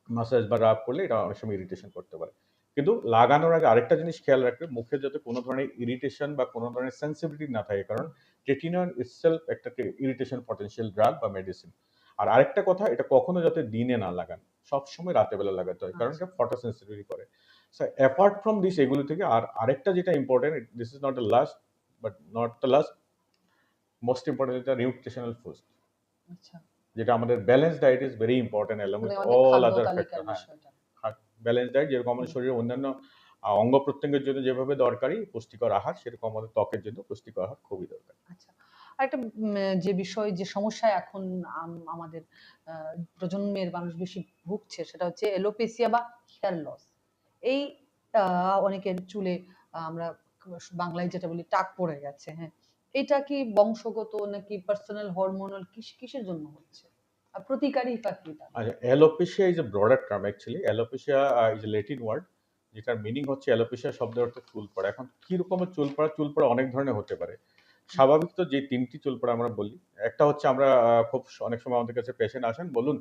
মাসাজ বা রাব করলে এটা অনেক সময় ইরিটেশন করতে পারে। কিন্তু লাগানোর আগে আরেকটা জিনিস খেয়াল রাখবেন, মুখে যাতে কোনো ধরনের ইরিটেশন বা কোনো ধরনের সেনসিটিভিটি না থাকে। কারণ হুম, রেটিনয়েড ইটসেলফ একটা ইরিটেশন পটেনশিয়াল ড্রাগ বা মেডিসিন। আর আরেকটা কথা, এটা কখনো যাতে দিনে না লাগান। সবসময় রাতের বেলা লাগাতে হয়। কারণ আচ্ছা, এটা ফটো সেনসিটিভিটি করে। সো অ্যাপার্ট ফ্রম দিস, এগুলো থেকে আরেকটা যেটা important, this is not the last, but not the last, most important, যেটা নিউট্রিশনাল ফুড। আচ্ছা। যেটা আমাদের balance diet is very important along মানে উইথ আমাদের অল খাদ্য আদার তালিকার ফ্যাক্টর। হ্যাঁ, বিষয়টা। ব্যালেন্স ডায়েট যেরকম হুম, আমাদের শরীরের অন্যান্য অঙ্গ প্রত্যঙ্গের জন্য যেভাবে দরকারি পুষ্টিকর আহার, সেরকম আমাদের ত্বকের জন্য পুষ্টিকর আহার খুবই দরকার। আচ্ছা। আরেকটা যে বিষয় যে সমস্যায় এখন আমাদের প্রজন্মের মানুষ বেশি ভুগছে সেটা হচ্ছে এলোপেসিয়া বা হেয়ার লস। এই অনেকের চুলে আমরা বাংলায় যেটা বলি টাক পড়ে গেছে, হ্যাঁ, এটা কি বংশগত নাকি পার্সোনাল হরমোনাল কিসের জন্য হচ্ছে, আর প্রতিকারী বা কি তার? আচ্ছা, alopecia is a broader term actually. Alopecia is a Latin word, যেটার মিনিং হচ্ছে, অ্যালোপেশিয়া শব্দের অর্থ চুল পড়া। এখন কি রকমের চুল পড়া? চুল পড়া অনেক ধরনের হতে পারে। স্বাভাবিক তো যে তিনটি চুল পড়া আমরা বলি, একটা হচ্ছে আমরা খুব অনেক সময় আমাদের কাছে পেশেন্ট আসেন, বলুন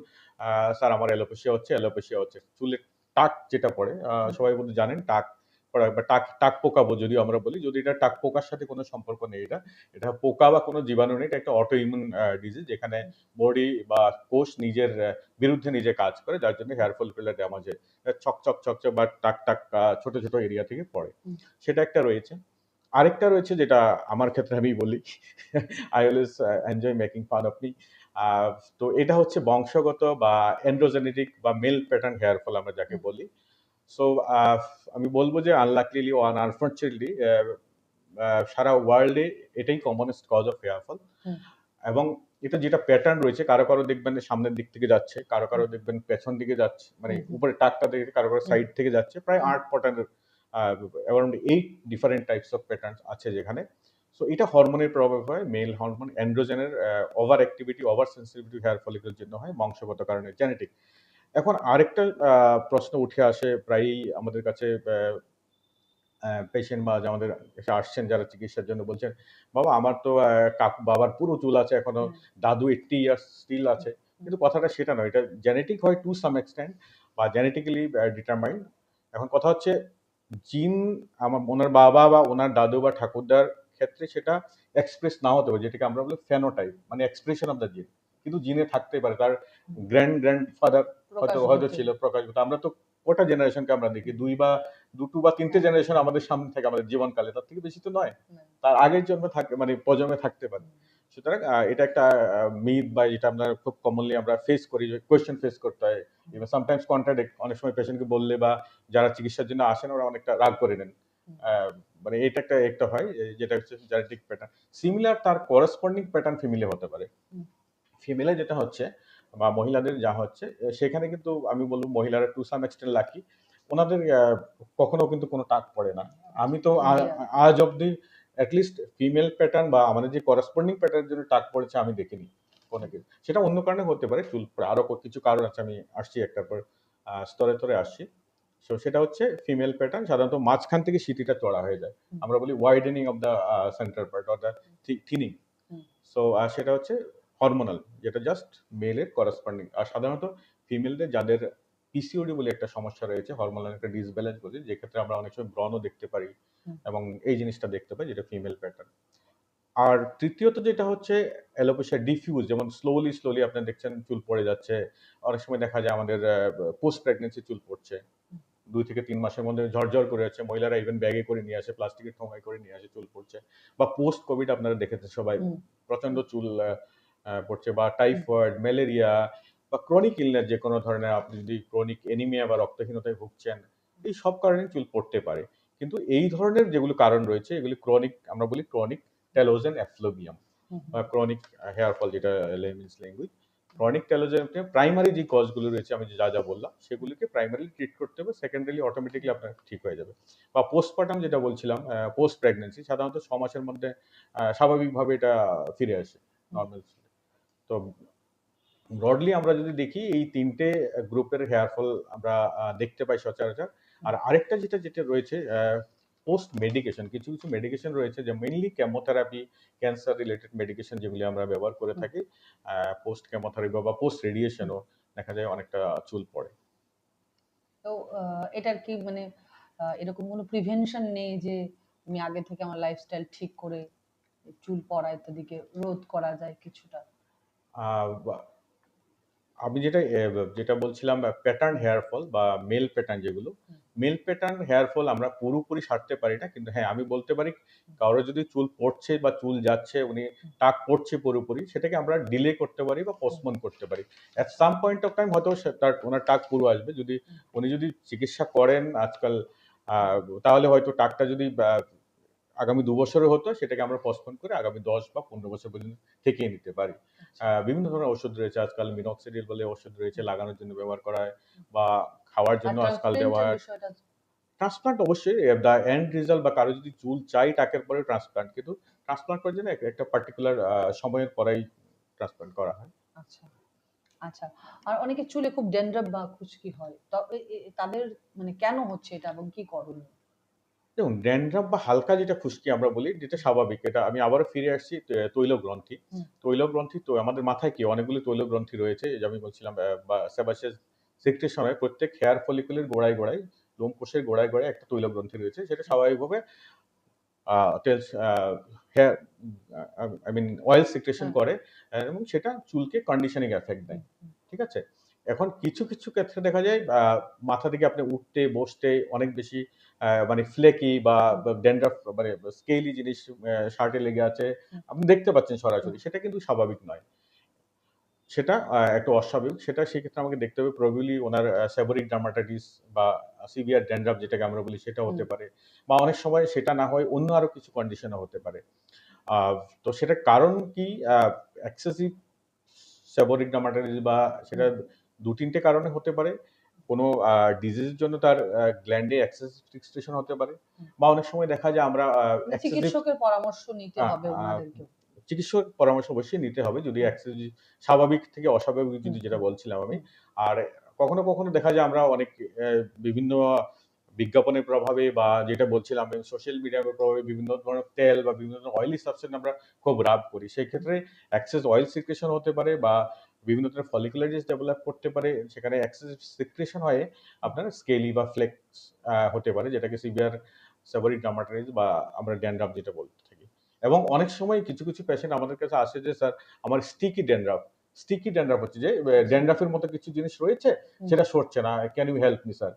স্যার আমার অ্যালোপেশিয়া হচ্ছে, অ্যালোপেশিয়া হচ্ছে চুলের টাক যেটা পড়ে, সবাই বলতে জানেন টাক পড়া বা টাক টাক পোকা যদিও আমরা বলি, যদি এটা টাক পোকার সাথে কোনো সম্পর্ক নেই, এটা এটা পোকা বা কোনো জীবাণু নেই, এটা একটা অটো ইমিউন ডিজিজ, যেখানে বডি বা কোষ নিজের বিরুদ্ধে নিজে কাজ করে, যার জন্য হেয়ার ফলিকুলার ড্যামেজ হয়, চকচক চকচক বা টাক টাক ছোট ছোট এরিয়া থেকে পড়ে। সেটা একটা রয়েছে। আরেকটা রয়েছে যেটা আমার ক্ষেত্রে আমি বলি, I always enjoy making fun of me. তো এটা হচ্ছে বংশগত বা এন্ড্রোজেনেটিক বা মেল প্যাটার্ন হেয়ার ফল আমরা যাকে বলি। সো আমি বলবো যে আনলাকলিলি ও আনফর্চুনেটলি সারা ওয়ার্ল্ডে এটাই commonest cause of hair fall. এবং এটা যেটা প্যাটার্ন রয়েছে, কারো কারো দেখবেন সামনের দিক থেকে যাচ্ছে, কারো কারো দেখবেন পেছন দিকে যাচ্ছে, মানে উপরে টাকটা থেকে, কারো কারো সাইড থেকে যাচ্ছে, প্রায় 8 প্যাটার্নের around 8 different types of pattern আছে যেখানে। সো এটা হরমোনের প্রভাব হয়, মেল হরমোন অ্যান্ড্রোজেনের over activity, over sensitivity hair ফলিকলের জন্য হয়, বংশগত কারণে, জেনেটিক। এখন আরেকটা প্রশ্ন উঠে আসে প্রায়ই আমাদের কাছে, পেশেন্ট বা আমাদের এসে আসছেন যারা চিকিৎসার জন্য, বলছেন বাবা আমার তো কাকু বাবার পুরো চুল আছে এখনো, দাদু 80 ইয়ার্স স্টিল আছে। কিন্তু কথাটা সেটা নয়, এটা জেনেটিক হয় টু সাম এক্সটেন্ট বা জেনেটিক্যালি ডিটারমাইন্ড। এখন কথা হচ্ছে জিন, আমার ওনার বাবা বা ওনার দাদু বা ঠাকুরদার ক্ষেত্রে সেটা এক্সপ্রেস নাও হতে পারে, যেটাকে আমরা বলি ফেনোটাইপ, মানে এক্সপ্রেশন অফ দ্য জিন, কিন্তু জিনে থাকতে পারে। তার গ্র্যান্ডফাদার হয়তো হয়তো ছিল প্রকাশ, আমরা তো কটা জেনারেশনকে আমরা দেখি, দুটো বা তিনটে জেনারেশন আমাদের সামনে থাকে আমাদের জীবনকালে, তার থেকে বেশি তো নয়, তার আগের জন্মে থাকে, মানে প্রজন্মে থাকতে পারে। সুতরাং এটা একটা মিথ, বা এটা আমরা খুব কমনলি আমরা ফেস করি, কোয়েশ্চেন ফেস করতে হয়, ইভেন সামটাইমস কন্ট্রাডিক্ট, অনেক সময় পেশেন্টকে বললে বা যারা চিকিৎসার জন্য আসেন ওরা অনেকটা রাগ করে নেন। মানে এটা একটা হয় যেটা হচ্ছে জেনেটিক প্যাটার্ন। সিমিলার তার করেসপন্ডিং প্যাটার্ন ফিমেলে হতে পারে। ফিমেলে যেটা হচ্ছে বা মহিলাদের যা হচ্ছে, সেখানে কিন্তু আমি বলবো মহিলারা টু সাম এক্সটেন্ট লাকি, ওনাদের কখনো কিন্তু কোনো টাক পড়ে না। আমি তো আজ অব্দি অ্যাটলিস্ট ফিমেল প্যাটার্ন বা আমাদের যে করেসপন্ডিং প্যাটার্নের জন্য টাক পড়েছে আমি দেখিনি কোনো কিছু। সেটা অন্য কারণে হতে পারে, চুল পড়ে, আরো কিছু কারণ আছে, আমি আসছি একটার পর স্তরে স্তরে আসছি। সো সেটা হচ্ছে ফিমেল প্যাটার্ন, সাধারণত মাঝখান থেকে সিটিটা চড়া হয়ে যায়, আমরা বলি widening of the centre part or the thinning. So সেটা হচ্ছে হরমোনাল, যেটা জাস্ট মেলের করেসপন্ডিং। আর সাধারণত ফিমেলদের যাদের পিসিওডি বলে একটা সমস্যা রয়েছে, হরমোনাল একটা ডিসব্যালেন্স বলি, যে ক্ষেত্রে আমরা অনেক সময় ব্রণও দেখতে পারি এবং এই জিনিসটা দেখতে পাই, যেটা ফিমেল প্যাটার্ন। আর তৃতীয়ত যেটা হচ্ছে অ্যালোপেশিয়া ডিফিউজ, যেমন স্লোলি স্লোলি আপনি দেখছেন চুল পড়ে যাচ্ছে, অনেক সময় দেখা যায় আমাদের পোস্ট প্রেগনেন্সি চুল পড়ছে, 2 থেকে 3 মাসের মধ্যে ঝরঝর করে যাচ্ছে, মহিলারা ইভেন ব্যাগে করে নিয়ে আসে, প্লাস্টিকের ঠোঙায় করে নিয়ে আসে, চুল পড়ছে। বা পোস্ট কোভিড আপনারা দেখেছেন সবাই, প্রচন্ড চুল পড়ছে। বা টাইফয়েড, ম্যালেরিয়া বা ক্রনিক ইলনেস, যে কোনো ধরনের, আপনি যদি ক্রনিক এনিমিয়া বা রক্তহীনতায় ভুগছেন, এই সব কারণে চুল পড়তে পারে। কিন্তু এই ধরনের যেগুলো কারণ রয়েছে, এগুলি ক্রনিক, আমরা বলি ক্রনিক টেলোজেন এফ্লোবিয়াম বা ক্রনিক হেয়ার ফল, যেটা লেমিনস ল্যাঙ্গুয়েজ। ক্রনিক টেলোজেন প্রাইমারি যে কজগুলো রয়েছে আমি যা যা বললাম, সেগুলিকে প্রাইমারি ট্রিট করতে হবে, সেকেন্ডারি অটোমেটিকলি আপনার ঠিক হয়ে যাবে। বা পোস্টপার্টাম যেটা বলছিলাম, পোস্ট প্রেগনেন্সি, সাধারণত 6 মাসের মধ্যে স্বাভাবিকভাবে এটা ফিরে আসে নর্মাল। তো ব্রডলি আমরা যদি দেখি, এই তিনটে গ্রুপের হেয়ার ফল আমরা দেখতে পাই সচরাচর। আর আরেকটা যেটা যেটা রয়েছে, পোস্ট মেডিকেশন, কিছু কিছু মেডিকেশন রয়েছে, যে mainly chemotherapy, cancer related medication যেগুলি আমরা ব্যবহার করে থাকি, পোস্ট কেমোথেরাপি বা পোস্ট রেডিয়েশনও দেখা যায় অনেকটা চুল পড়ে। তো এটার কি মানে এরকম কোনো প্রিভেনশন নেই যে আমি আগে থেকে আমার লাইফস্টাইল ঠিক করে চুল পড়া ইত্যাদিকে রোধ করা যায় কিছুটা? আহ, আমি যেটা যেটা বলছিলাম, প্যাটার্ন হেয়ার ফল বা মেল প্যাটার্ন, যেগুলো মেল প্যাটার্ন হেয়ার ফল আমরা পুরোপুরি সারতে পারি না, কিন্তু হ্যাঁ আমি বলতে পারি কারো যদি চুল পড়ছে বা চুল যাচ্ছে, উনি টাক পড়ছে পুরোপুরি, সেটাকে আমরা ডিলে করতে পারি বা পোস্টপোন করতে পারি। At some point of time হয়তো ওনার টাক পুরো আসবে, যদি উনি যদি চিকিৎসা করেন আজকাল, তাহলে হয়তো টাকটা যদি আগামী 2 বছরে হতো সেটাকে আমরা পোস্টপোন করে আগামী 10 বা 15 বছর পর্যন্ত ঠেকিয়ে নিতে পারি। আচ্ছা। বিভিন্ন ধরনের ওষুধ রয়েছে আজকাল, মিনক্সিডিল বলে ওষুধ রয়েছে, লাগানোর জন্য ব্যবহার করা হয় বা খাওয়ার আর জন্য আজকাল দেওয়া ট্রান্সপ্লান্টের হয়। বিষয়টা? ট্রান্সপ্লান্ট অবশ্যই দ্য এন্ড রেজাল্ট, বা কারো যদি চুল চাই টাকের পরে ট্রান্সপ্লান্ট, কিন্তু ট্রান্সপ্লান্ট করার জন্য একটা পার্টিকুলার সময়ের পরেই ট্রান্সপ্লান্ট করা হয়। আচ্ছা, আচ্ছা। আর অনেকের চুলে খুব ড্যান্ড্রাফ বা খুশকি হয়। তাদের মানে কেন হচ্ছে এটা এবং কি করণীয়? দেখুন, ড্যান্ড্রাফ বা হালকা যেটা খুশকি আমরা বলি, যেটা স্বাভাবিক। এটা আমি আবারও ফিরে আসছি তৈলগ্রন্থি। হুম, তৈলগ্রন্থি তো আমাদের মাথায় কি অনেকগুলো তৈলগ্রন্থি রয়েছে, এই যে আমি বলছিলাম বা সেবাসিয়াস সেক্রেশন হয় প্রত্যেক হেয়ার ফলিকুলের গোড়ায়, গোড়ায়, লোমকূশের গোড়ায়, গোড়ায় একটা তৈলগ্রন্থি রয়েছে। সেটা স্বাভাবিকভাবে tells hair I mean oil secretion হ্যাঁ, করে, এবং সেটা চুলকে কন্ডিশনিং এফেক্ট হুম, দেয়। হুম, ঠিক আছে? এখন কিছু, কিছু ক্ষেত্রে দেখা যায় মাথা থেকে আপনি উঠতে, বসতে অনেক বেশি মানে ফ্লেকি বা হুম, ড্যান্ড্রাফ মানে স্কেলি জিনিস শার্টে লেগে আছে। হুম, আপনি দেখতে পাচ্ছেন হুম, সরাসরি। সেটা কিন্তু স্বাভাবিক নয়। সেটা একটা অস্বাভাবিক। সেটা সেক্ষেত্রে আমাকে দেখতে হবে প্রবাবলি ওনার সেবোরিক ডার্মাটাইটিস বা সিভিয়ার ড্যান্ড্রাফ যেটাকে আমরা বলি সেটা হুম, হতে পারে। বা অনেক সময় সেটা না হয় অন্য আরো কিছু কন্ডিশন ও হতে পারে। আ তো সেটার কারণ কি? এক্সেসিভ সেবোরিক ডার্মাটাইটিস, বা সেটা হুম, ২-৩ টে কারণে হতে পারে। কোনো ডিজিজের জন্য তার গ্ল্যান্ডে এক্সেসিভ সিক্রেশন হতে পারে। হুম। বা অনেক সময় দেখা যায় আমরা মানে এক্সেসিভ চিকিৎসকের পরামর্শ নিতে আ হবে আ উনাদেরকেও। চিকিৎসক পরামর্শ অবশ্যই নিতে হবে যদি হুম, স্বাভাবিক থেকে অস্বাভাবিক হুম, যদি, যেটা হুম, বলছিলাম আমি। হুম, আর কখনো, কখনো দেখা যায় আমরা অনেক বিভিন্ন বিজ্ঞাপনের প্রভাবে, বা যেটা বলছিলাম আমি সোশ্যাল মিডিয়ার প্রভাবে বিভিন্ন ধরনের তেল বা বিভিন্ন ধরনের অয়েলি সাবস্টেন্স আমরা খুব রাব করি। হুম, সেক্ষেত্রে এক্সেস অয়েল সিক্রেশন হতে পারে, বা বিভিন্ন ধরনের ফলিকুলারিটিস ডেভেলপ করতে পারে। সেখানে এক্সেসিভ সিক্রেশন হয়ে আপনার স্কেলি বা ফ্লেক্স হতে পারে, যেটাকে সিভিয়ার সেবোরিক ডার্মাটাইটিস বা আমরা ড্যান্ড্রাফ যেটা বলতে থাকি। এবং অনেক সময় কিছু, কিছু পেশেন্ট আমাদের কাছে আসে যে, "স্যার, আমার স্টিকি ড্যান্ড্রাফ।" স্টিকি ড্যান্ড্রাফ হচ্ছে যে আচ্ছা, ড্যান্ড্রাফের মতো কিছু জিনিস রয়েছে, হুম, সেটা সরছে না। "Can you help me sir?"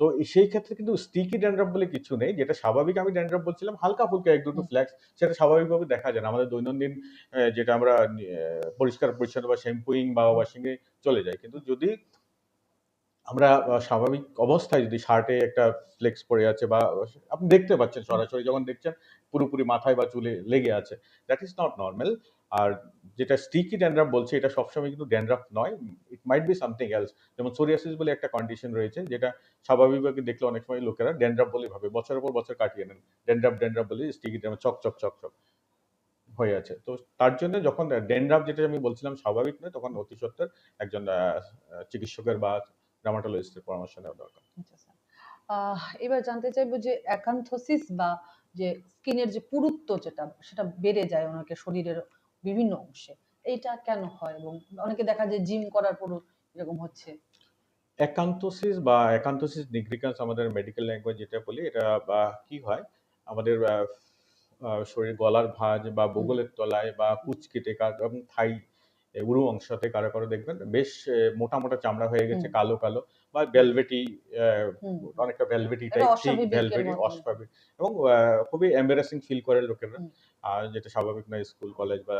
তো সেই ক্ষেত্রে কিন্তু স্টিকি ড্যান্ড্রাফ বলে কিছু নেই। যেটা স্বাভাবিক আমি ড্যান্ড্রাফ বলছিলাম, হালকা-ফুলকা ১-২ টো হুম, ফ্লেক্স, সেটা স্বাভাবিকভাবে দেখা যায় না। আমাদের দৈনন্দিন যেটা আমরা পরিষ্কার-পরিচ্ছন্ন বা শ্যাম্পুইং বা হুম, ওয়াশিং এ চলে যায়। কিন্তু যদি আমরা স্বাভাবিক অবস্থায় যদি শার্টে একটা ফ্লেক্স পড়ে আছে, বা আপনি দেখতে পাচ্ছেন হুম, সরাসরি যখন দেখছেন পুরোপুরি মাথায় বা চুলে লেগে আছে। That is not normal. আর যেটা স্টিকি ড্যান্ড্রাফ বলছি, এটা সবসময় কিন্তু ড্যান্ড্রাফ নয়। It might be something else. যেমন সোরিয়াসিস বলে একটা কন্ডিশন রয়েছে, যেটা স্বাভাবিকভাবে দেখলে অনেক সময় লোকেরা ড্যান্ড্রাফ বলেই ভাবে। বছরের পর বছর কাটিয়ে নেন। ড্যান্ড্রাফ, ড্যান্ড্রাফ বলে স্টিকি ড্যান্ড্রাফ চক, চক, চক, চক হয়ে আছে। তো তার জন্য যখন ড্যান্ড্রাফ যেটা আমি বলছিলাম স্বাভাবিক নয়, তখন অতি সত্বর একজন চিকিৎসকের বা ডার্মাটোলজিস্ট এর পরামর্শ নেওয়া দরকার। আচ্ছা, স্যার। এবার জানতে চাইবো যে অ্যাকান্থোসিস বা যে স্কিনের যে পুরুত্ব যেটা সেটা বেড়ে যায় অনেকের শরীরের বিভিন্ন অংশে। এইটা কেন হয়? এবং অনেকে দেখা যায় জিম করার পরও এরকম হচ্ছে। অ্যাকান্থোসিস বা অ্যাকান্থোসিস নিগ্রিকান্স আমাদের মেডিকেল ল্যাঙ্গুয়েজ যেটা বলি, এটা কি হয়? আমাদের শরীর গলার ভাঁজ বা হুম, বগলের তলায় বা হুম, কুঁচকিতে এবং থাই উরু অংশতে কারো, কারো দেখবেন বেশ মোটা, মোটা চামড়া হয়ে গেছে, হুম, কালো, কালো বা হুম, ভেলভেটি, অ্যা হুম, হুম। অনেকটা ভেলভেটি এটা টাইপ, থিক অস্বাভাবিকের ভেলভেটি, মতন। অস্বাভাবিক এবং খুবই এম্বারাসিং ফিল করে লোকেরা। হুম, যেটা স্বাভাবিক নয় স্কুল, কলেজ বা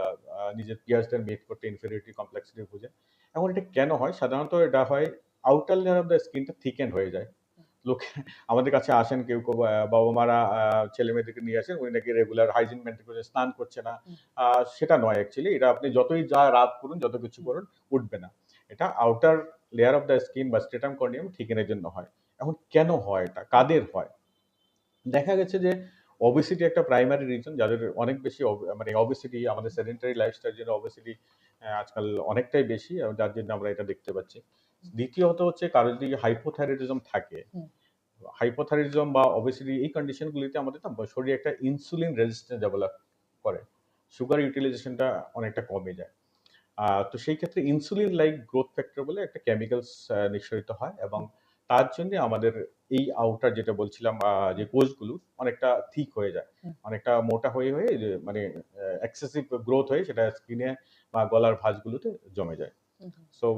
নিজের পিয়ার্সদের মিট করতে ইনফেরিয়রিটি কমপ্লেক্সিটি বুঝে। এখন এটা কেন হয়? সাধারণত এটা হয় আউটার লেয়ার অফ দ্য স্কিনটা থিকেন্ড হয়ে যায়। লোকে আমাদের কাছে আসেন কেউ, কেউ বাবা-মারা ছেলে-মেয়েদেরকে নিয়ে আসেন। উনি নাকি রেগুলার হাইজিন মেইনটেইন করছে, স্নান করছে না। হুম, আ সেটা নয় অ্যাকচুয়ালি। এটা আপনি যতই যা রাত করুন, যত কিছু হুম, করুন, উঠবে না। এটা outer layer of the skin বা স্ট্রেটাম কর্নিয়াম থিকেনের জন্য হয়। এখন কেন হয় এটা? হুম, কাদের হয়? দেখা গেছে যে ওবেসিটি একটা প্রাইমারি রিজন, যাদের অনেক বেশি মানে ওবেসিটি, আমাদের সেডেন্টারি লাইফস্টাইল এর জন্য ওবেসিটি আজকাল অনেকটাই বেশি, যার জন্য আমরা এটা দেখতে পাচ্ছি। দ্বিতীয়ত হচ্ছে কারো যদি হাইপোথাইরয়েডিজম থাকে, হুম, হাইপোথাইরয়েডিজম বা ওবেসিটি, এই কন্ডিশন গুলিতে আমাদের না শরীরে একটা ইনসুলিন রেজিস্ট্যান্স ডেভেলপ করে। সুগার ইউটিলাইজেশনটা অনেকটা কমে যায়। তো সেই ক্ষেত্রে ইনসুলিন লাইক গ্রোথ ফ্যাক্টর বলে একটা কেমিক্যালস নিঃসরিত হয়, এবং হুম, তার জন্য আমাদের এই আউটার যেটা বলছিলাম যে হুম, কোষগুলো অনেকটা থিক হয়ে যায়। হুম, অনেকটা মোটা হয়ে যে মানে এক্সেসিভ গ্রোথ হয়ে সেটা স্কিনে বা গলার ভাঁজগুলোতে জমে যায়। হুম, হুম, সো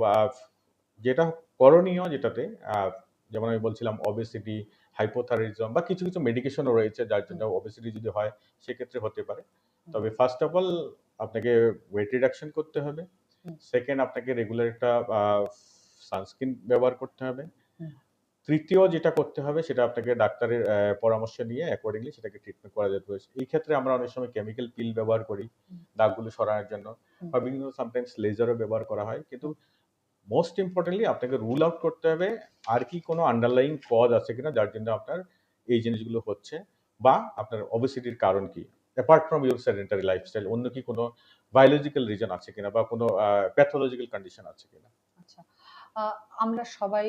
যেটা করণীয় যেটাতে আ যেমন আমি বলছিলাম ওবেসিটি, হাইপোথাইরয়েডিজম বা কিছু, কিছু মেডিকেশনও রয়েছে যার জন্য হুম, ওবেসিটি যদি হয় সেক্ষেত্রে হতে পারে। হুম, তবে ফার্স্ট অফ অল আপনাকে ওয়েট রিডাকশন করতে হবে। হুম, সেকেন্ড, আপনাকে রেগুলার একটা সানস্ক্রিন ব্যবহার করতে হবে। হুম। তৃতীয় যেটা করতে হবে সেটা আপনাকে ডাক্তারের পরামর্শ নিয়ে অ্যাকর্ডিংলি সেটাকে ট্রিটমেন্ট করা যেতে পারে। এই ক্ষেত্রে আমরা অনেক সময় কেমিক্যাল পিল ব্যবহার করি হুম, দাগগুলো সরানোর জন্য, হুম, বা বিভিন্ন সামটাইমস লেজারও ব্যবহার করা হয়। কিন্তু হুম, মোস্ট ইম্পর্টেন্টলি আপনাকে রুল আউট করতে হবে আর কি কোনো আন্ডারলাইং কজ আছে কিনা যার জন্য আপনার এই জিনিসগুলো হচ্ছে, বা আপনার ওবেসিটির কারণ কি, apart from your sedentary lifestyle অন্য কি কোনো বায়োলজিক্যাল রিজন আছে কিনা বা কোনো প্যাথোলজিক্যাল কন্ডিশন আছে কিনা। আচ্ছা। আ আমরা সবাই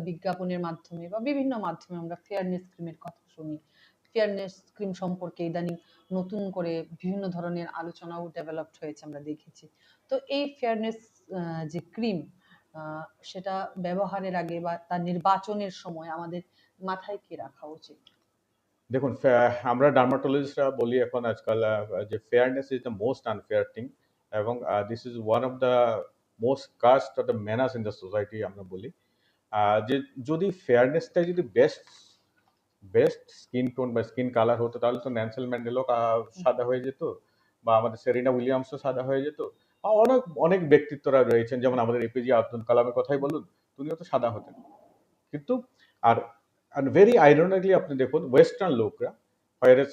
বিজ্ঞাপনের মাধ্যমে বা বিভিন্ন মাধ্যমে আমরা ফেয়ারনেস ক্রিমের কথা শুনি। ফেয়ারনেস ক্রিম সম্পর্কে ইদানিং নতুন করে বিভিন্ন ধরনের আলোচনাও ডেভেলপড হয়েছে আমরা দেখেছি। তো এই ফেয়ারনেস আ যে ক্রিম আ সেটা ব্যবহারের আগে বা তার নির্বাচনের সময় আমাদের মাথায় কি রাখা উচিত? দেখুন, আমরা ডার্মাটোলজিস্টরা বলি এখন আজকাল যে fairness is the most unfair thing, এবং this is one of the most cast of the manners in the society আমরা বলি। যে যদি ফেয়ারনেসটা যদি বেস্ট বেস্ট স্কিন টোন বা স্কিন কালার হতো তাহলে তো ন্যানসেল ম্যান্ডেলও সাদা হয়ে যেত, বা আমাদের সেরিনা উইলিয়ামসও সাদা হয়ে যেত। অনেক অনেক ব্যক্তিত্বরা রয়েছেন, যেমন আমাদের এপিজে আব্দুল কালামের কথাই বলুন, তিনিও তো সাদা হতেন। কিন্তু আর ভেরি আইরনিকলি আপনি দেখুন ওয়েস্টার্ন লোকরা, হোয়ারেস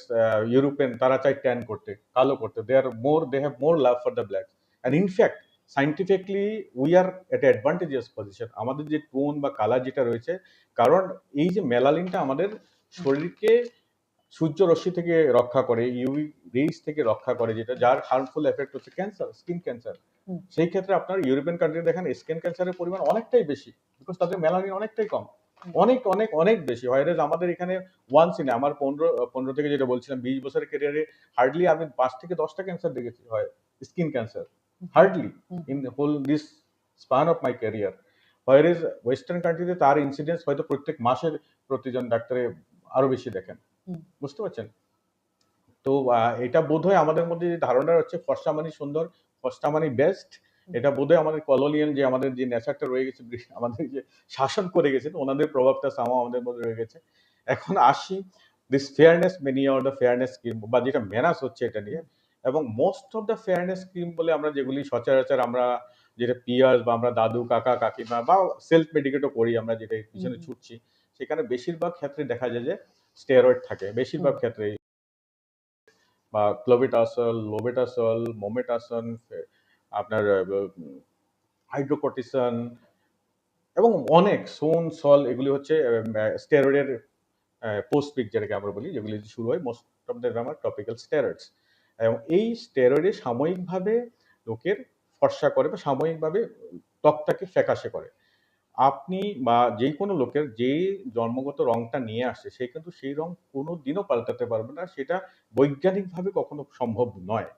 ইউরোপিয়ান, তারা চায় ট্যান করতে, কালো করতে, they have more love for the black. And in fact scientifically we are at advantageous position, আমাদের যে টোন বা কালার যেটা রয়েছে, কারণ এই যে মেলালিনটা আমাদের শরীরকে সূর্য রশ্মি থেকে রক্ষা করে, ইউভি রেইজ থেকে রক্ষা করে, যেটা যার হার্মফুল এফেক্ট হচ্ছে ক্যান্সার, স্কিন ক্যান্সার। হুম, সেই ক্ষেত্রে আপনার ইউরোপিয়ান কান্ট্রি দেখেন স্কিন ক্যান্সারের পরিমাণ অনেকটাই বেশি, বিকজ তাদের মেলানিন অনেকটাই কম, হুম, অনেক অনেক অনেক বেশি। হোয়ারেজ আমাদের এখানে ওয়ান্স ইন আমার 15 থেকে যেটা বলছিলাম 20 বছরের ক্যারিয়ারে হার্ডলি আমি 5 থেকে 10টা ক্যান্সার দেখেছি হয়, skin cancer, hmm, hardly hmm, in whole this span of my career. Whereas western কান্ট্রিতে তার ইনসিডেন্স হয়তো প্রত্যেক মাসের প্রতিজন ডাক্তারে আরো বেশি দেখেন। হুম, বুঝতে পারছেন? তো এটা বোধহয় আমাদের মধ্যে যে ধারণা হচ্ছে ফর্সা মানি সুন্দর, ফর্সা মানি বেস্ট, হুম, এটা বোধহয় আমাদের কলোনিয়াল যে আমাদের যে নেচারটা রয়ে গেছে, আমাদের যে শাসন করে গেছেন ওনাদের প্রভাবটা সামাও আমাদের মধ্যে রয়ে গেছে। এখন আসি this fairness mania or the fairness scheme, বা যেটা মেনাস হচ্ছে এটা নিয়ে। হুম, এবং most of the fairness scheme বলে আমরা যেগুলি সচরাচর আমরা যেটা পিয়ার্স বা আমরা দাদু কাকা কাকিমা বা সেলফ মেডিকেটও করি, আমরা যেটা এর হুম, পিছনে হুম, ছুটছি, সেখানে বেশিরভাগ ক্ষেত্রে দেখা যায় যে স্টেরয়েড থাকে হুম, বেশিরভাগ ক্ষেত্রে, বা ক্লোবেটাসল, লোবেটাসল, মোমেটাসন, আপনার হাইড্রোকর্টিসন, এবং অনেক সোন, সল, এগুলি হচ্ছে স্টেরয়েডের পোস্ট পিক যেটাকে আমরা বলি, যেগুলি শুরু হয় মোস্ট অফ দ্য আমার টপিক্যাল স্টেরয়েডস। এবং এই স্টেরয়েডে সাময়িকভাবে লোকের ফর্সা করে বা সাময়িকভাবে ত্বকটাকে ফ্যাকাশে করে। আপনি বা যে কোনো লোকের যে জন্মগত রংটা নিয়ে আসে সে কিন্তু সেই রং কোনোদিনও পাল্টাতে পারবে না, সেটা বৈজ্ঞানিকভাবে কখনো সম্ভব নয়।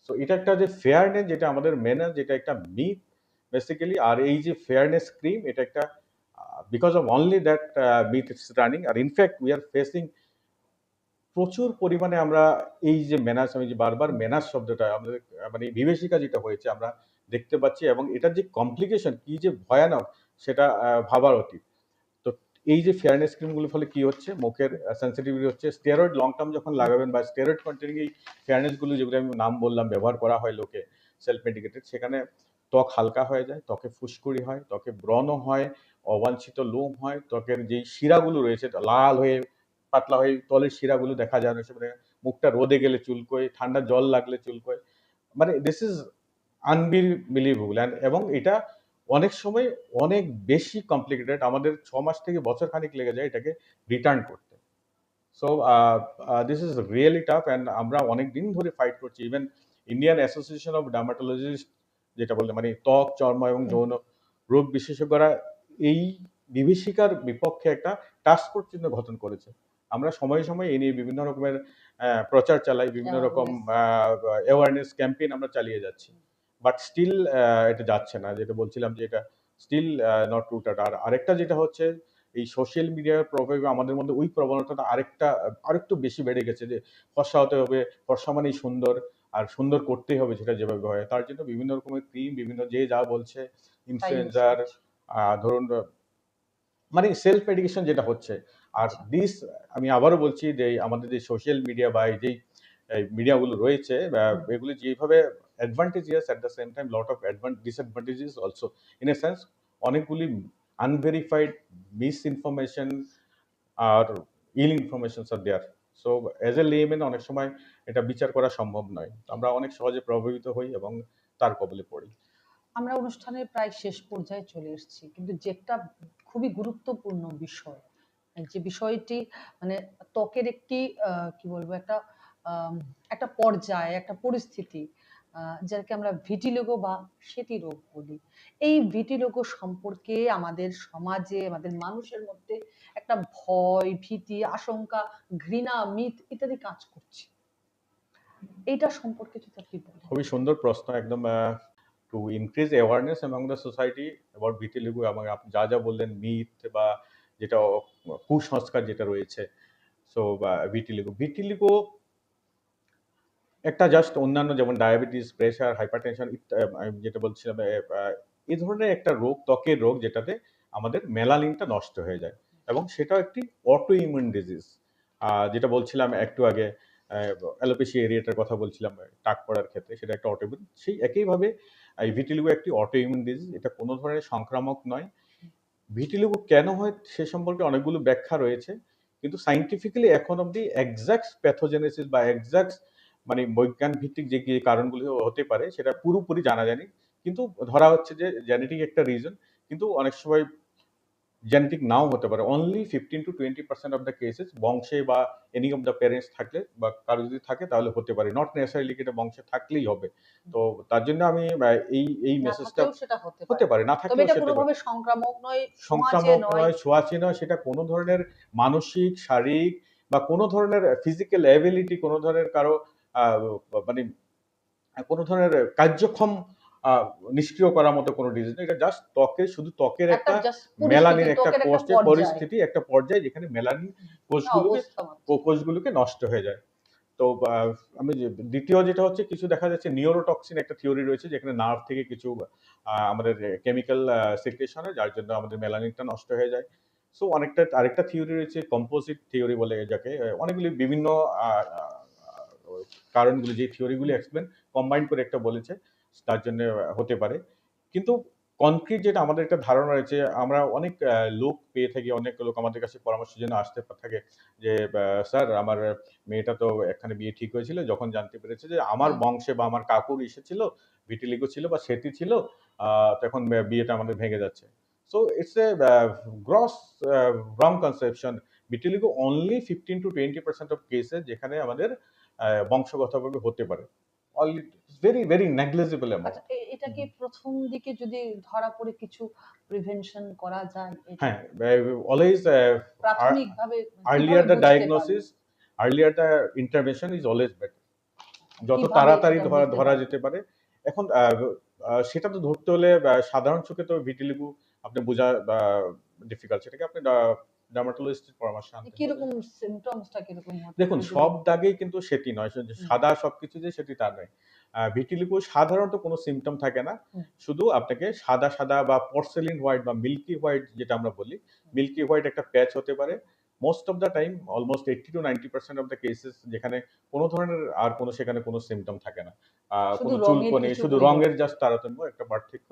সো এটা একটা যে ফেয়ারনেস যেটা আমাদের মেনে, যেটা একটা মিথ বেসিক্যালি। আর এই যে ফেয়ারনেস ক্রিম এটা একটা because of only that myth it's running. আর ইনফ্যাক্ট উই আর ফেসিং প্রচুর পরিমাণে আমরা এই যে মেনাস, আমি যে বারবার হুম, মেনাস শব্দটা আমাদের মানে বিভীষিকা যেটা হয়েছে আমরা দেখতে পাচ্ছি, এবং এটার যে কমপ্লিকেশন কি যে ভয়ানক সেটা ভাবার অতীত। তো এই যে ফেয়ারনেস ক্রিমগুলোর ফলে কি হচ্ছে, মুখের সেনসিটিভিটি হচ্ছে, স্টেরয়েড লং টার্ম যখন হুম, লাগাবেন বা স্টেরয়েড কন্টেনিং এই ফেয়ারনেস গুলো যেগুলো আমি নাম বললাম ব্যবহার করা হয় লোকে সেলফ মেডিকেটেড, সেখানে ত্বক হালকা হয়ে যায়, ত্বকে ফুসকুড়ি হয়, ত্বকে ব্রণ হয়, অবাঞ্ছিত লোম হয়, ত্বকের যেই শিরাগুলো রয়েছে লাল হয়ে পাতলা হয়ে তলের শিরাগুলো দেখা যায় না, সেখানে মুখটা রোদে গেলে চুলকোয়, ঠান্ডা জল লাগলে চুলকোয়। মানে দিস ইজ আনবিলিভেবল। এবং এটা অনেক সময় অনেক বেশি কমপ্লিকেটেড, আমাদের 6 মাস থেকে বছর খানিক লেগে যায় এটাকে রিটার্ন করতে। So this is really tough, and আমরা অনেক দিন ধরে ফাইট করছি। Even Indian association of dermatologist যেটা বললে মানে ত্বক, চর্ম এবং হুম, যৌন রোগ বিশেষজ্ঞরা এই বিভীষিকার বিপক্ষে একটা টাস্ক ফোর্স চিহ্ন গঠন করেছে। আমরা সময়ে সময়ে এই নিয়ে বিভিন্ন রকমের প্রচার চালাই, বিভিন্ন রকম অ্যাওয়ারনেস। অ্যাওয়ারনেস ক্যাম্পেইন আমরা চালিয়ে যাচ্ছি, বাট স্টিল এটা যাচ্ছে না, যেটা বলছিলাম যে এটা স্টিল নট রুটেড। আর আরেকটা যেটা হচ্ছে এই সোশ্যাল মিডিয়ার প্রভাবে আমাদের মধ্যে ওই প্রবণতাটা আরেকটু বেশি বেড়ে গেছে যে ফর্সা হতে হবে, ফর্সা মানেই সুন্দর, আর সুন্দর করতেই হবে সেটা যেভাবে হয়। তার জন্য বিভিন্ন রকমের ক্রিম, বিভিন্ন যে যা বলছে তাই ইউজ ইনফ্লুয়েন্সার, করছি। ধরুন মানে সেলফ মেডিকেশন যেটা হচ্ছে। আর আচ্ছা। দিস আমি আবারও বলছি যে এই আমাদের যে সোশ্যাল মিডিয়া বা এই যেই মিডিয়াগুলো রয়েছে, হুম, এগুলি যেভাবে advantageous, at the same time lot of disadvantages also. In a sense অনেকগুলি unverified misinformation আর ill informations are there. So as a layman অনেক সময় এটা বিচার করা সম্ভব নয়। আমরা অনেক সহজে প্রভাবিত হই এবং তার কবলে পড়ি। আমরা অনুষ্ঠানের প্রায় শেষ পর্যায়ে চলে এসেছি, কিন্তু যেটা খুবই গুরুত্বপূর্ণ বিষয়, যে বিষয়টি মানে ত্বকের একটি কি বলবো একটা আম, একটা পর্যায়, একটা পরিস্থিতি, যাকে আমরা ভিটিলিগো বা সেটি রোগ বলি। এই ভিটিলিগো সম্পর্কে আমাদের সমাজে, আমাদের মানুষের মধ্যে একটা ভয়, ভীতি, আশঙ্কা, ঘৃণা, মিথ ইত্যাদি কাজ করছে। এইটা সম্পর্কে যদি আপনি বলেন। খুবই সুন্দর প্রশ্ন, একদম to increase awareness among the society about vitiligo এবং আপনি যা যা বললেন মিথ বা যেটা কুসংস্কার যেটা রয়েছে। সো ভিটিলিগো একটা জাস্ট অন্যান্য যেমন ডায়াবেটিস, প্রেশার, হাইপারটেনশন, যেটা বলছিলাম এই ধরনের একটা রোগ, ত্বকের রোগ যেটাতে আমাদের মেলানিনটা নষ্ট হয়ে যায় এবং সেটাও একটি অটো ইমিউন ডিজিজ। যেটা বলছিলাম একটু আগে, অ্যালোপেশিয়া এরিয়াটার কথা বলছিলাম টাক পড়ার ক্ষেত্রে, সেটা একটা অটো ইমিউন। সেই একইভাবে এই ভিটিলিগো একটি অটো ইমিউন ডিজিজ, এটা কোনো ধরনের সংক্রামক নয়। ভিটিলিগো কেন হয় সে সম্পর্কে অনেকগুলো ব্যাখ্যা রয়েছে, কিন্তু সাইন্টিফিক্যালি এখন অব্দি এক্সাক্ট প্যাথোজেনেসিস বা এক্সাক্ট মানে বৈজ্ঞান ভিত্তিক যে কি কারণগুলো হতে পারে সেটা পুরোপুরি জানা যায়নি। কিন্তু ধরা হচ্ছে যে জেনেটিক একটা রিজন, কিন্তু অনেক সময় জেনেটিক নাও হতে পারে। Only 15 to 20% of the cases বংশে বা এনি অফ দ্য প্যারেন্টস থাকলে বা কারো যদি থাকে তাহলে হতে পারে, নট নেসেসারিলি এটা বংশে থাকলেই হবে। তো তার জন্য আমি এই না মেসেজটা থাকলেও সেটা হতে হতে পারে, পারে, না তবে থাকলেও এটা সেটা পুরোভাবে সংক্রামক নয়, ছোঁয়াচে সংক্রামক নয়। নয়, ছোঁয়াচে নয়, সেটা কোনো ধরনের মানসিক, শারীরিক বা কোনো ধরনের ফিজিক্যাল অ্যাবিলিটি, কোনো ধরনের কারো আহ, মানে কোনো ধরনের কার্যক্ষম আহ, নিষ্ক্রিয় করার মতো কোনো ডিজিজ নেই। এটা জাস্ট ত্বকের, শুধু ত্বকের একটা একটা জাস্ট পরিস্থিতি, মেলানিন একটা ত্বকের একটা পর্যায়, পরিস্থিতি, একটা পর্যায়ে যেখানে মেলানিন না কোষগুলোকে অবস্থা মাত্র। কোষগুলোকে নষ্ট হয়ে যায়। তো আমি দ্বিতীয় যেটা হচ্ছে, কিছু দেখা যাচ্ছে নিউরোটক্সিন একটা থিওরি রয়েছে যেখানে নার্ভ থেকে কিছু আমাদের কেমিক্যাল সিক্রেশন হয় যার জন্য আমাদের মেলানিনটা নষ্ট হয়ে যায়। সো অনেকটা আরেকটা থিওরি রয়েছে কম্পোজিট থিওরি বলে, যাকে অনেকগুলি বিভিন্ন আহ, আহ, কারণগুলি, যে থিওরিগুলি এক্সপ্লেন কম্বাইন করে একটা বলেছে, তার জন্য হতে পারে। কিন্তু কনক্রিট যেটা আমাদের একটা ধারণা রয়েছে, আমরা অনেক লোক পেয়ে থাকি, অনেক লোক আমাদের কাছে পরামর্শের জন্য আসতে থাকে যে স্যার আমার মেয়েটা তো এখানে বিয়ে ঠিক হয়েছিল, যখন জানতে পেরেছে যে আমার বংশে বা আমার কাকুর ছিল, ভিটিলিগো ছিল বা সেটি ছিল, তখন বিয়েটা আমাদের ভেঙে যাচ্ছে। So it's a gross wrong conception. Vitiligo only 15 to 20% of cases যেখানে আমাদের বংশগতভাবে হতে পারে, অনলি ভেরি ভেরি নেগলিজিবল আচ্ছা, অ্যামাউন্ট। এটা কি প্রথম দিকে যদি ধরা পড়ে কিছু প্রিভেনশন করা যায় এটা? হ্যাঁ, অলওয়েজ প্রাথমিকভাবে earlier কিভাবে the বুঝতে পারবো? diagnosis, earlier the intervention is always better. যত কিভাবে তাড়াতাড়ি সেটা বুঝতে ধরা পারবো? যেতে পারে। এখন সেটা তো ধরতে হলে সাধারণ চোখে তো ভিটিলিগো আপনি বোঝা ডিফিকাল্ট, সেটাকে আপনি ডার্মাটোলজিস্টের পরামর্শ আনতে হবে। কিরকম সিমটমসটা কিরকম হতে দেখুন, পারে যদি? সব দাগেই কিন্তু সেটি নয়, হুম, সাদা সবকিছু যে সেটি তা নয়। ভিটিলিগো সাধারণত কোনো সিমটম থাকে না, হুম, শুধু আপনাকে সাদা সাদা বা পর্সেলিন হোয়াইট বা মিল্কি হোয়াইট যেটা আমরা বলি, মিল্কি হোয়াইট একটা প্যাচ হতে পারে। Most of the time, almost 80 to 90% of the cases, যেখানে কোনো ধরনের আর কোনো সেখানে কোনো সিমটম থাকে না, শুধু কোনো রঙের চুলকনি, কিছু শুধু রঙের পরিবর্তন। জাস্ট তারতম্য, একটা পার্থক্য।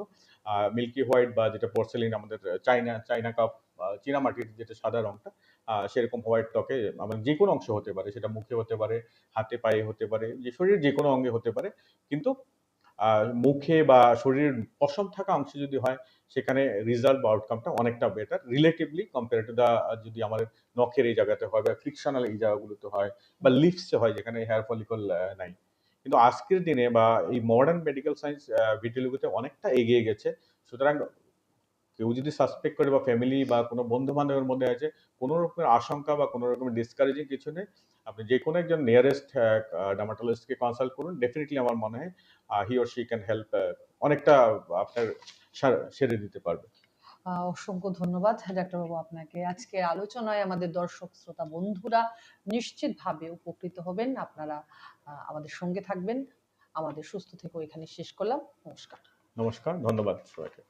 মিল্কি হোয়াইট বা যেটা পর্সেলিন, আমাদের চাইনা কাপ, চীনামাটির যেটা সাদা রংটা, সেরকম হোয়াইট ত্বকে আমার যে কোনো অংশ হতে পারে, সেটা মুখে হতে পারে, হাতে পায়ে হতে পারে, যে শরীরের যে কোনো অঙ্গে হতে পারে। কিন্তু মুখে বা শরীরের পশম থাকা অংশে যদি হয়, সেখানে রেজাল্ট বা আউটকামটা অনেকটা better relatively compare to the, যদি আমাদের নখের এই জায়গাতে হয় বা ফ্রিকশনাল এই জায়গাগুলোতে হয় বা লিপসে হয় যেখানে হেয়ার ফলিকল নাই। কিন্তু আজকের দিনে বা এই মডার্ন মেডিকেল সায়েন্স ভিটিলিগোতে অনেকটা এগিয়ে গেছে। সুতরাং কেউ যদি সাসপেক্ট করে বা ফ্যামিলি বা কোনো বন্ধু বান্ধবের মধ্যে আছে, কোনো রকমের আশঙ্কা বা কোনো রকমের ডিসকারেজিং কিছু নেই, আপনি যে কোনো একজন নিয়ারেস্ট ডার্মাটোলজিস্টকে কনসাল্ট করুন। ডেফিনেটলি আমার মনে হয় he or she can help, অনেকটা আপনার সেরে দিতে পারবে। অসংখ্য ধন্যবাদ ডাক্তারবাবু আপনাকে। আজকে আলোচনায় আমাদের দর্শক শ্রোতা বন্ধুরা নিশ্চিতভাবে উপকৃত হবেন। আপনারা আমাদের সঙ্গে থাকবেন। আমাদের সুস্থ থেকেও এখানে শেষ করলাম। নমস্কার। নমস্কার, ধন্যবাদ সবাইকে।